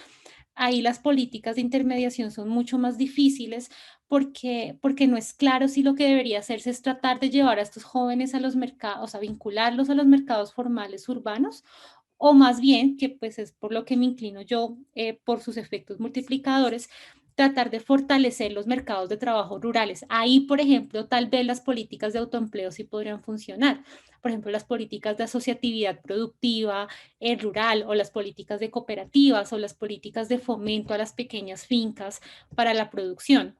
las políticas de intermediación son mucho más difíciles porque no es claro si lo que debería hacerse es tratar de llevar a estos jóvenes a los mercados, a vincularlos a los mercados formales urbanos, o más bien, que pues es por lo que me inclino yo, por sus efectos multiplicadores, tratar de fortalecer los mercados de trabajo rurales. Ahí, por ejemplo, tal vez las políticas de autoempleo sí podrían funcionar. Por ejemplo, las políticas de asociatividad productiva rural, o las políticas de cooperativas, o las políticas de fomento a las pequeñas fincas para la producción.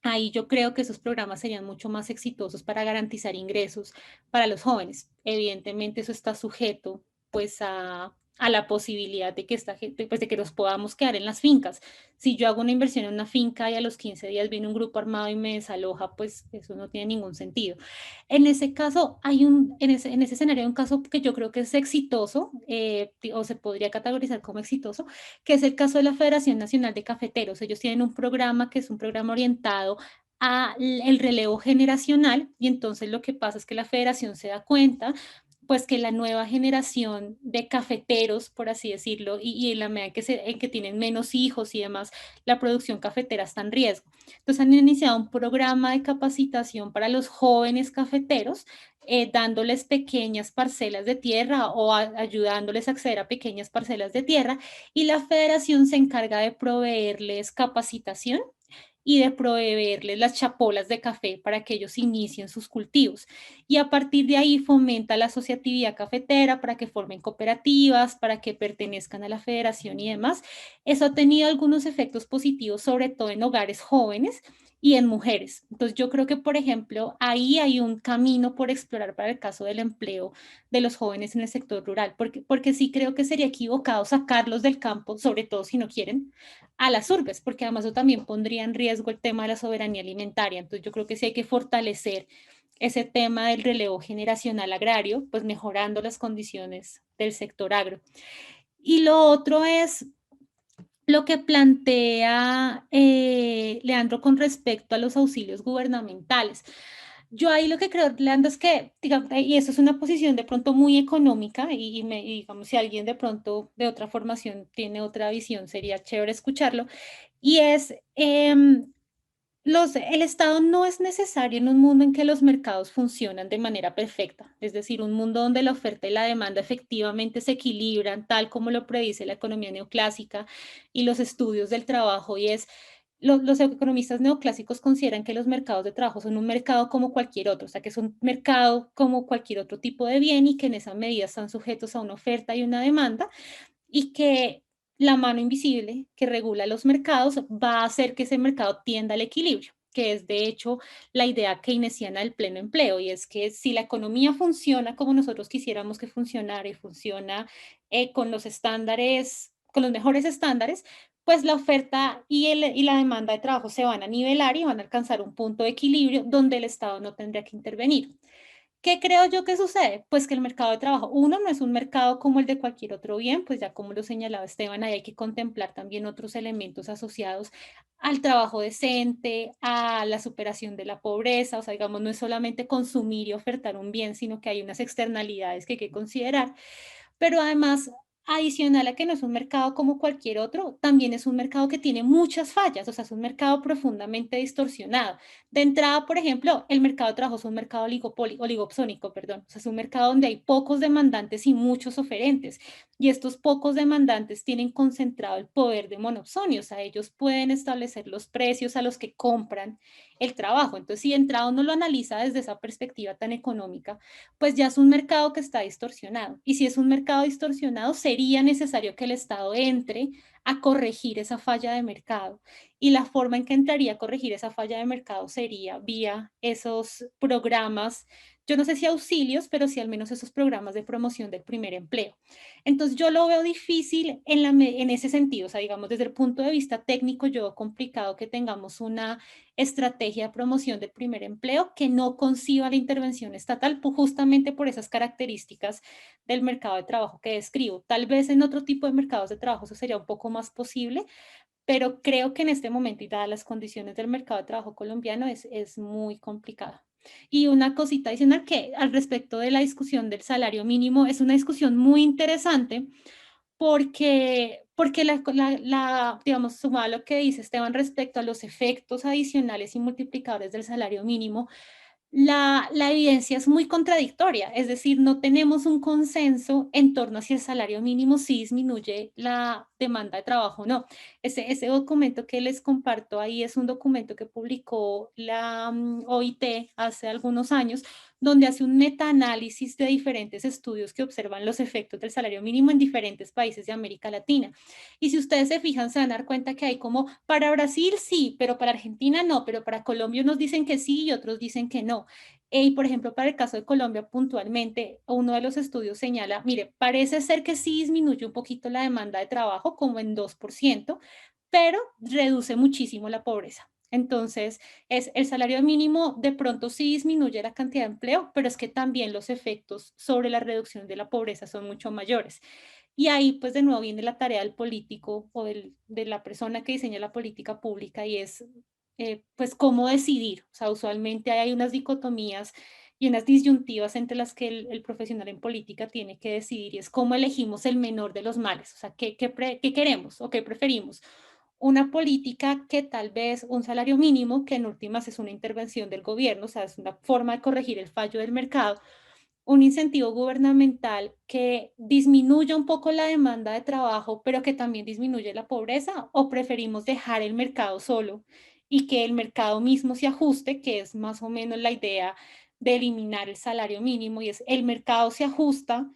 Ahí yo creo que esos programas serían mucho más exitosos para garantizar ingresos para los jóvenes. Evidentemente eso está sujeto pues a la posibilidad de que esta gente, pues de que nos podamos quedar en las fincas. Si yo hago una inversión en una finca y a los 15 días viene un grupo armado y me desaloja, pues eso no tiene ningún sentido. En ese caso, en ese escenario hay un caso que yo creo que es exitoso, o se podría categorizar como exitoso, que es el caso de la Federación Nacional de Cafeteros. Ellos tienen un programa que es un programa orientado a el relevo generacional, y entonces lo que pasa es que la federación se da cuenta pues que la nueva generación de cafeteros, por así decirlo, y en la medida en que tienen menos hijos y demás, la producción cafetera está en riesgo. Entonces han iniciado un programa de capacitación para los jóvenes cafeteros, dándoles pequeñas parcelas de tierra o ayudándoles a acceder a pequeñas parcelas de tierra, y la federación se encarga de proveerles capacitación y de proveerles las chapolas de café para que ellos inicien sus cultivos. Y a partir de ahí fomenta la asociatividad cafetera para que formen cooperativas, para que pertenezcan a la federación y demás. Eso ha tenido algunos efectos positivos, sobre todo en hogares jóvenes y en mujeres. Entonces yo creo que, por ejemplo, ahí hay un camino por explorar para el caso del empleo de los jóvenes en el sector rural, porque sí creo que sería equivocado sacarlos del campo, sobre todo si no quieren, a las urbes, porque además eso también pondría en riesgo el tema de la soberanía alimentaria. Entonces yo creo que sí hay que fortalecer ese tema del relevo generacional agrario, pues mejorando las condiciones del sector agro. Y lo otro es lo que plantea Leandro con respecto a los auxilios gubernamentales. Yo ahí lo que creo, Leandro, es que, digamos, y eso es una posición de pronto muy económica, y digamos, si alguien de pronto de otra formación tiene otra visión, sería chévere escucharlo, y es El Estado no es necesario en un mundo en que los mercados funcionan de manera perfecta, es decir, un mundo donde la oferta y la demanda efectivamente se equilibran, tal como lo predice la economía neoclásica y los estudios del trabajo, y es los economistas neoclásicos consideran que los mercados de trabajo son un mercado como cualquier otro, o sea, que es un mercado como cualquier otro tipo de bien y que en esa medida están sujetos a una oferta y una demanda, y que la mano invisible que regula los mercados va a hacer que ese mercado tienda al equilibrio, que es de hecho la idea keynesiana del pleno empleo, y es que si la economía funciona como nosotros quisiéramos que funcionara y funciona con los estándares, con los mejores estándares, pues la oferta y la demanda de trabajo se van a nivelar y van a alcanzar un punto de equilibrio donde el Estado no tendría que intervenir. ¿Qué creo yo que sucede? Pues que el mercado de trabajo, uno, no es un mercado como el de cualquier otro bien, pues ya como lo señalaba Esteban, ahí hay que contemplar también otros elementos asociados al trabajo decente, a la superación de la pobreza, o sea, digamos, no es solamente consumir y ofertar un bien, sino que hay unas externalidades que hay que considerar. Pero además, adicional a que no es un mercado como cualquier otro, también es un mercado que tiene muchas fallas, o sea, es un mercado profundamente distorsionado. De entrada, por ejemplo, el mercado de trabajo es un mercado oligopsónico, perdón, o sea, es un mercado donde hay pocos demandantes y muchos oferentes, y estos pocos demandantes tienen concentrado el poder de monopsonio, o sea, ellos pueden establecer los precios a los que compran el trabajo. Entonces, si de entrada uno lo analiza desde esa perspectiva tan económica, pues ya es un mercado que está distorsionado. Y si es un mercado distorsionado, sería necesario que el Estado entre a corregir esa falla de mercado. Y la forma en que entraría a corregir esa falla de mercado sería vía esos programas, yo no sé si auxilios, pero sí al menos esos programas de promoción del primer empleo. Entonces yo lo veo difícil en ese sentido, o sea, digamos, desde el punto de vista técnico, yo veo complicado que tengamos una estrategia de promoción del primer empleo que no conciba la intervención estatal justamente por esas características del mercado de trabajo que describo. Tal vez en otro tipo de mercados de trabajo eso sería un poco más posible, pero creo que en este momento y dadas las condiciones del mercado de trabajo colombiano es muy complicado. Y una cosita adicional que al respecto de la discusión del salario mínimo es una discusión muy interesante porque digamos, sumado a lo que dice Esteban respecto a los efectos adicionales y multiplicadores del salario mínimo, la evidencia es muy contradictoria, es decir, no tenemos un consenso en torno a si el salario mínimo sí disminuye la demanda de trabajo o no. Ese documento que les comparto ahí es un documento que publicó la OIT hace algunos años, donde hace un metaanálisis de diferentes estudios que observan los efectos del salario mínimo en diferentes países de América Latina. Y si ustedes se fijan, se van a dar cuenta que hay como para Brasil sí, pero para Argentina no, pero para Colombia unos dicen que sí y otros dicen que no. Y por ejemplo, para el caso de Colombia puntualmente, uno de los estudios señala, mire, parece ser que sí disminuye un poquito la demanda de trabajo, como en 2%, pero reduce muchísimo la pobreza. Entonces, es el salario mínimo de pronto sí disminuye la cantidad de empleo, pero es que también los efectos sobre la reducción de la pobreza son mucho mayores. Y ahí, pues de nuevo viene la tarea del político o de la persona que diseña la política pública y es, pues, cómo decidir. O sea, usualmente hay unas dicotomías y unas disyuntivas entre las que el profesional en política tiene que decidir y es cómo elegimos el menor de los males. O sea, qué queremos o qué preferimos? Una política que tal vez un salario mínimo, que en últimas es una intervención del gobierno, o sea, es una forma de corregir el fallo del mercado, un incentivo gubernamental que disminuya un poco la demanda de trabajo, pero que también disminuye la pobreza, o preferimos dejar el mercado solo y que el mercado mismo se ajuste, que es más o menos la idea de eliminar el salario mínimo, y es el mercado se ajusta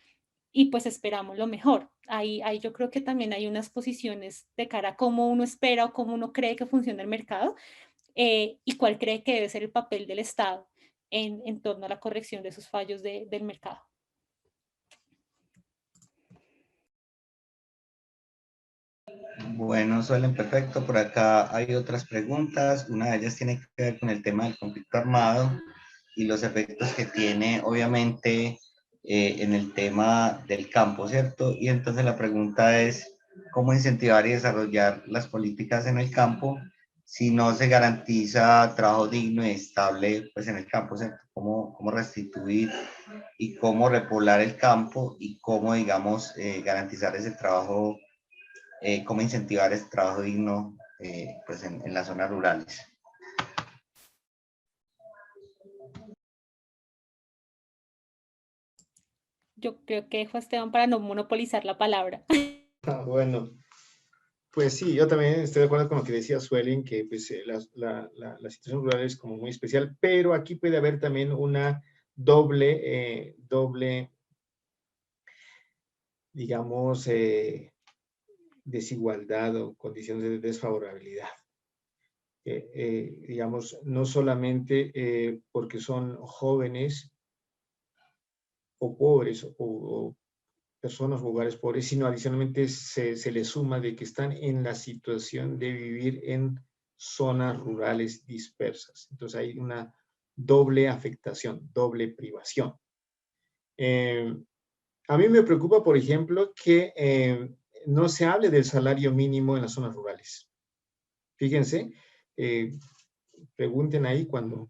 y pues esperamos lo mejor. Ahí yo creo que también hay unas posiciones de cara a cómo uno espera o cómo uno cree que funciona el mercado, y cuál cree que debe ser el papel del Estado en torno a la corrección de esos fallos del mercado. Bueno, suelen perfecto. Por acá hay otras preguntas. Una de ellas tiene que ver con el tema del conflicto armado y los efectos que tiene, obviamente, en el tema del campo, ¿cierto? Y entonces la pregunta es, ¿cómo incentivar y desarrollar las políticas en el campo si no se garantiza trabajo digno y estable, pues, en el campo, ¿cierto? ¿Cómo restituir y cómo repoblar el campo y cómo, digamos, garantizar ese trabajo, cómo incentivar ese trabajo digno, pues, en las zonas rurales? Yo creo que dejo a Esteban para no monopolizar la palabra. Bueno, pues sí, yo también estoy de acuerdo con lo que decía Suelen, que pues, la situación rural es como muy especial, pero aquí puede haber también una doble, digamos, desigualdad o condiciones de desfavorabilidad. Digamos, no solamente porque son jóvenes o pobres o personas o hogares pobres, sino adicionalmente se les suma de que están en la situación de vivir en zonas rurales dispersas. Entonces hay una doble afectación, doble privación. A mí me preocupa, por ejemplo, que no se hable del salario mínimo en las zonas rurales. Fíjense, pregunten ahí cuando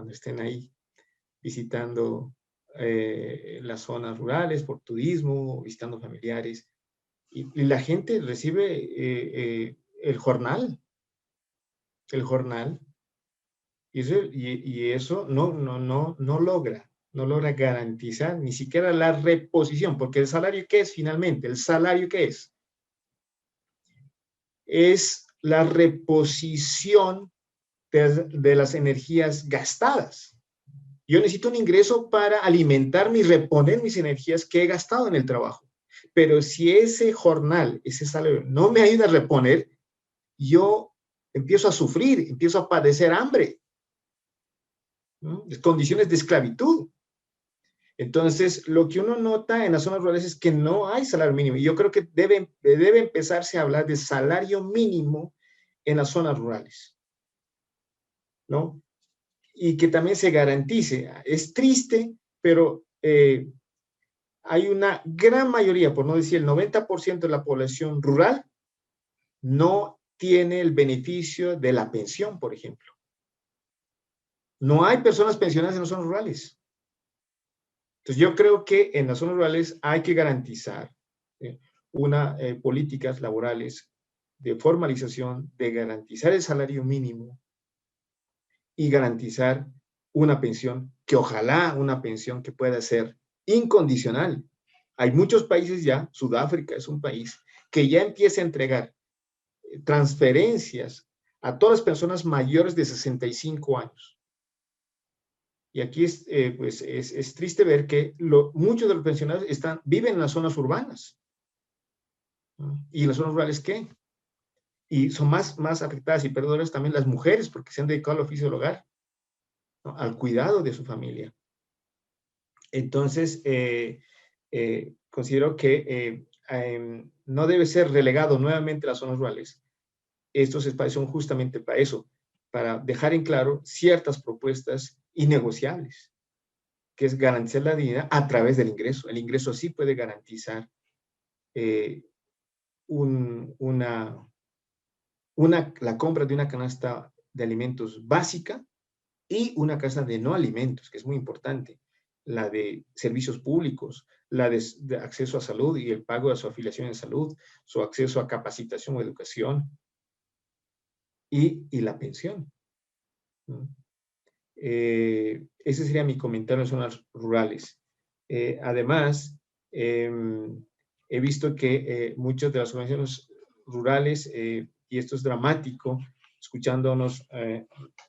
estén ahí visitando las zonas rurales por turismo, visitando familiares, y la gente recibe el jornal, y eso no logra garantizar ni siquiera la reposición, porque el salario, ¿qué es finalmente? ¿El salario qué es? Es la reposición de las energías gastadas. Yo necesito un ingreso para alimentarme y reponer mis energías que he gastado en el trabajo. Pero si ese jornal, ese salario, no me ayuda a reponer, yo empiezo a sufrir, empiezo a padecer hambre, ¿no? Condiciones de esclavitud. Entonces, lo que uno nota en las zonas rurales es que no hay salario mínimo. Y yo creo que debe empezarse a hablar de salario mínimo en las zonas rurales, ¿no? Y que también se garantice. Es triste, pero hay una gran mayoría, por no decir el 90% de la población rural, no tiene el beneficio de la pensión, por ejemplo. No hay personas pensionadas en las zonas rurales. Entonces, yo creo que en las zonas rurales hay que garantizar políticas laborales de formalización, de garantizar el salario mínimo y garantizar una pensión, que ojalá una pensión que pueda ser incondicional. Hay muchos países ya, Sudáfrica es un país que ya empieza a entregar transferencias a todas las personas mayores de 65 años. Y aquí es triste ver que muchos de los pensionados viven en las zonas urbanas. ¿No? ¿Y las zonas rurales qué? Y son más afectadas y perdedoras también las mujeres, porque se han dedicado al oficio del hogar, ¿no? Al cuidado de su familia. Entonces, considero que no debe ser relegado nuevamente a las zonas rurales. Estos espacios son justamente para eso, para dejar en claro ciertas propuestas innegociables, que es garantizar la dignidad a través del ingreso. El ingreso sí puede garantizar la compra de una canasta de alimentos básica y una canasta de no alimentos, que es muy importante, la de servicios públicos, la de acceso a salud y el pago de su afiliación en salud, su acceso a capacitación o educación y la pensión. Ese sería mi comentario en zonas rurales. Además, he visto que muchas de las organizaciones rurales, y esto es dramático, escuchando a unos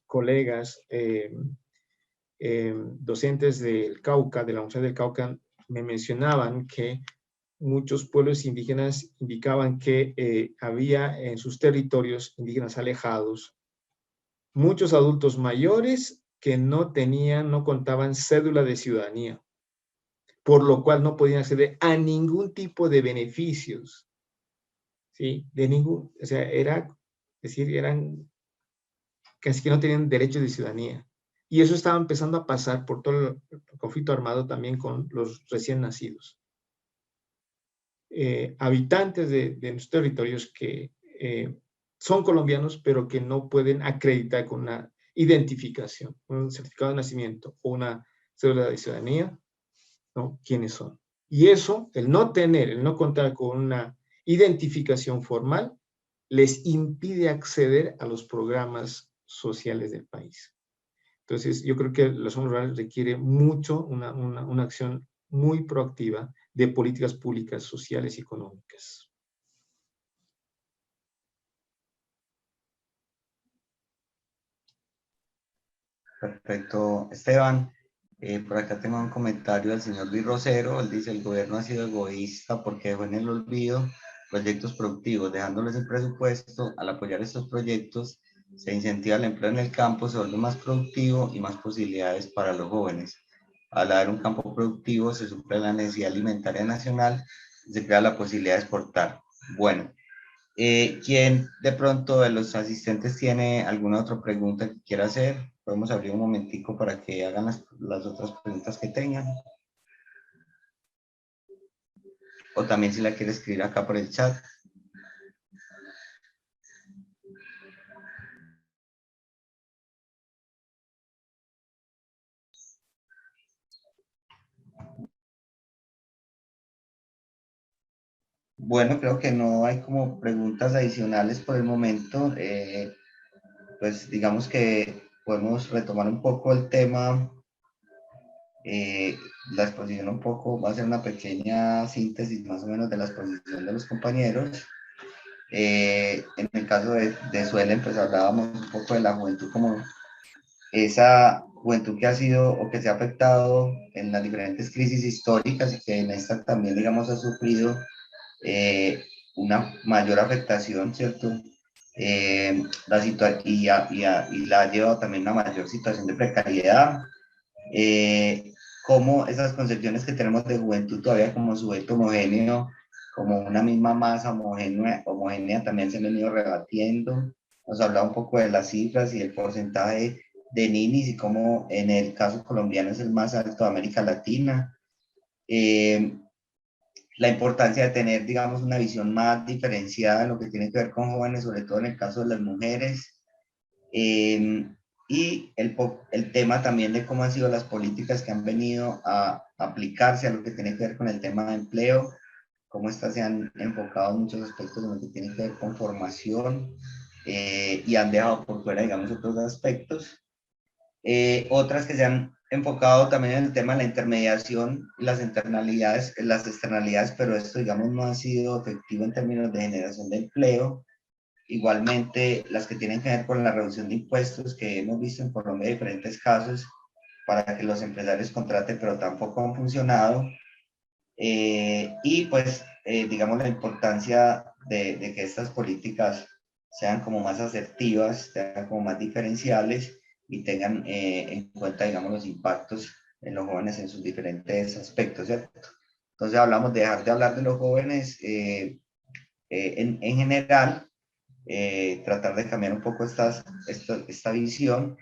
colegas docentes del Cauca, de la Universidad del Cauca, me mencionaban que muchos pueblos indígenas indicaban que había en sus territorios indígenas alejados muchos adultos mayores que no contaban cédula de ciudadanía, por lo cual no podían acceder a ningún tipo de beneficios, ¿sí? O sea, eran casi que no tenían derecho de ciudadanía. Y eso estaba empezando a pasar por todo el conflicto armado también con los recién nacidos. Habitantes de los territorios que son colombianos, pero que no pueden acreditar con una identificación, un certificado de nacimiento o una cédula de ciudadanía, ¿no? ¿Quiénes son? Y eso, el no contar con una identificación formal, les impide acceder a los programas sociales del país. Entonces, yo creo que la zona rural requiere mucho una acción muy proactiva de políticas públicas, sociales y económicas. Perfecto, Esteban. Por acá tengo un comentario del señor Luis Rosero. Él dice: el gobierno ha sido egoísta porque dejó en el olvido proyectos productivos, dejándoles el presupuesto. Al apoyar estos proyectos, se incentiva el empleo en el campo, se vuelve más productivo y más posibilidades para los jóvenes. Al haber un campo productivo, se suple la necesidad alimentaria nacional y se crea la posibilidad de exportar. Bueno, ¿quién de pronto de los asistentes tiene alguna otra pregunta que quiera hacer? Podemos abrir un momentico para que hagan las otras preguntas que tengan. O también si la quiere escribir acá por el chat. Bueno, creo que no hay como preguntas adicionales por el momento. Pues digamos que podemos retomar un poco el tema. Eh, la exposición un poco, va a ser una pequeña síntesis más o menos de la exposición de los compañeros. En el caso de Suelen, pues hablábamos un poco de la juventud como esa juventud que ha sido o que se ha afectado en las diferentes crisis históricas y que en esta también, digamos, ha sufrido una mayor afectación, ¿cierto? Y la ha llevado también a una mayor situación de precariedad. Cómo esas concepciones que tenemos de juventud todavía como sujeto homogéneo, como una misma masa homogénea también se han venido rebatiendo. Nos hablaba un poco de las cifras y el porcentaje de ninis y cómo en el caso colombiano es el más alto de América Latina. La importancia de tener, digamos, una visión más diferenciada en lo que tiene que ver con jóvenes, sobre todo en el caso de las mujeres. Y el tema también de cómo han sido las políticas que han venido a aplicarse a lo que tiene que ver con el tema de empleo, cómo estas se han enfocado en muchos aspectos en lo que tiene que ver con formación y han dejado por fuera, digamos, otros aspectos. Otras que se han enfocado también en el tema de la intermediación y las externalidades, pero esto, digamos, no ha sido efectivo en términos de generación de empleo. Igualmente, las que tienen que ver con la reducción de impuestos que hemos visto en Colombia en diferentes casos para que los empresarios contraten, pero tampoco han funcionado. Y pues, digamos, la importancia de que estas políticas sean como más asertivas, sean como más diferenciales y tengan en cuenta, digamos, los impactos en los jóvenes en sus diferentes aspectos, ¿cierto? Entonces hablamos de dejar de hablar de los jóvenes en general, tratar de cambiar un poco esta visión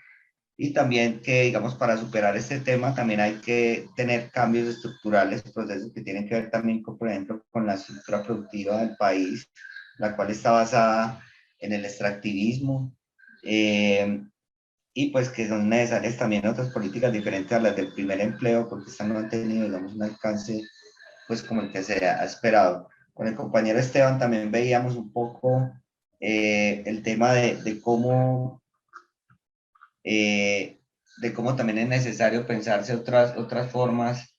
y también que, digamos, para superar este tema también hay que tener cambios estructurales, procesos que tienen que ver también, con, por ejemplo, con la estructura productiva del país, la cual está basada en el extractivismo y pues que son necesarias también otras políticas diferentes a las del primer empleo porque estas no han tenido, digamos, un alcance pues como el que se ha esperado. Con el compañero Esteban también veíamos un poco el tema de cómo también es necesario pensarse otras formas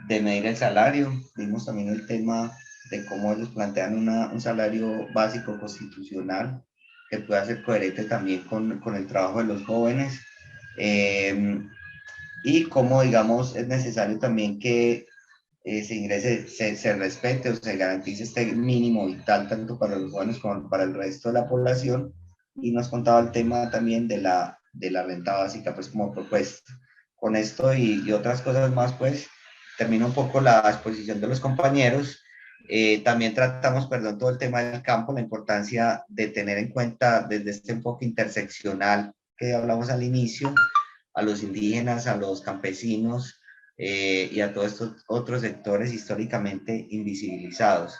de medir el salario. Vimos también el tema de cómo ellos plantean un salario básico constitucional que pueda ser coherente también con el trabajo de los jóvenes. Y cómo, digamos, es necesario también que se ingrese, se respete o se garantice este mínimo vital tanto para los jóvenes como para el resto de la población. Y nos contaba el tema también de la renta básica, pues como propuesta. Con esto y otras cosas más, pues termino un poco la exposición de los compañeros. También tratamos, perdón, todo el tema del campo, la importancia de tener en cuenta desde este enfoque interseccional que hablamos al inicio, a los indígenas, a los campesinos, y a todos estos otros sectores históricamente invisibilizados.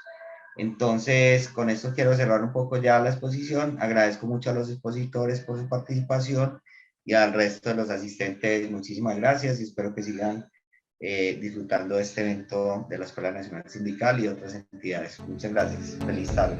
Entonces, con esto quiero cerrar un poco ya la exposición. Agradezco mucho a los expositores por su participación y al resto de los asistentes, muchísimas gracias y espero que sigan disfrutando de este evento de la Escuela Nacional Sindical y otras entidades. Muchas gracias. Feliz tarde.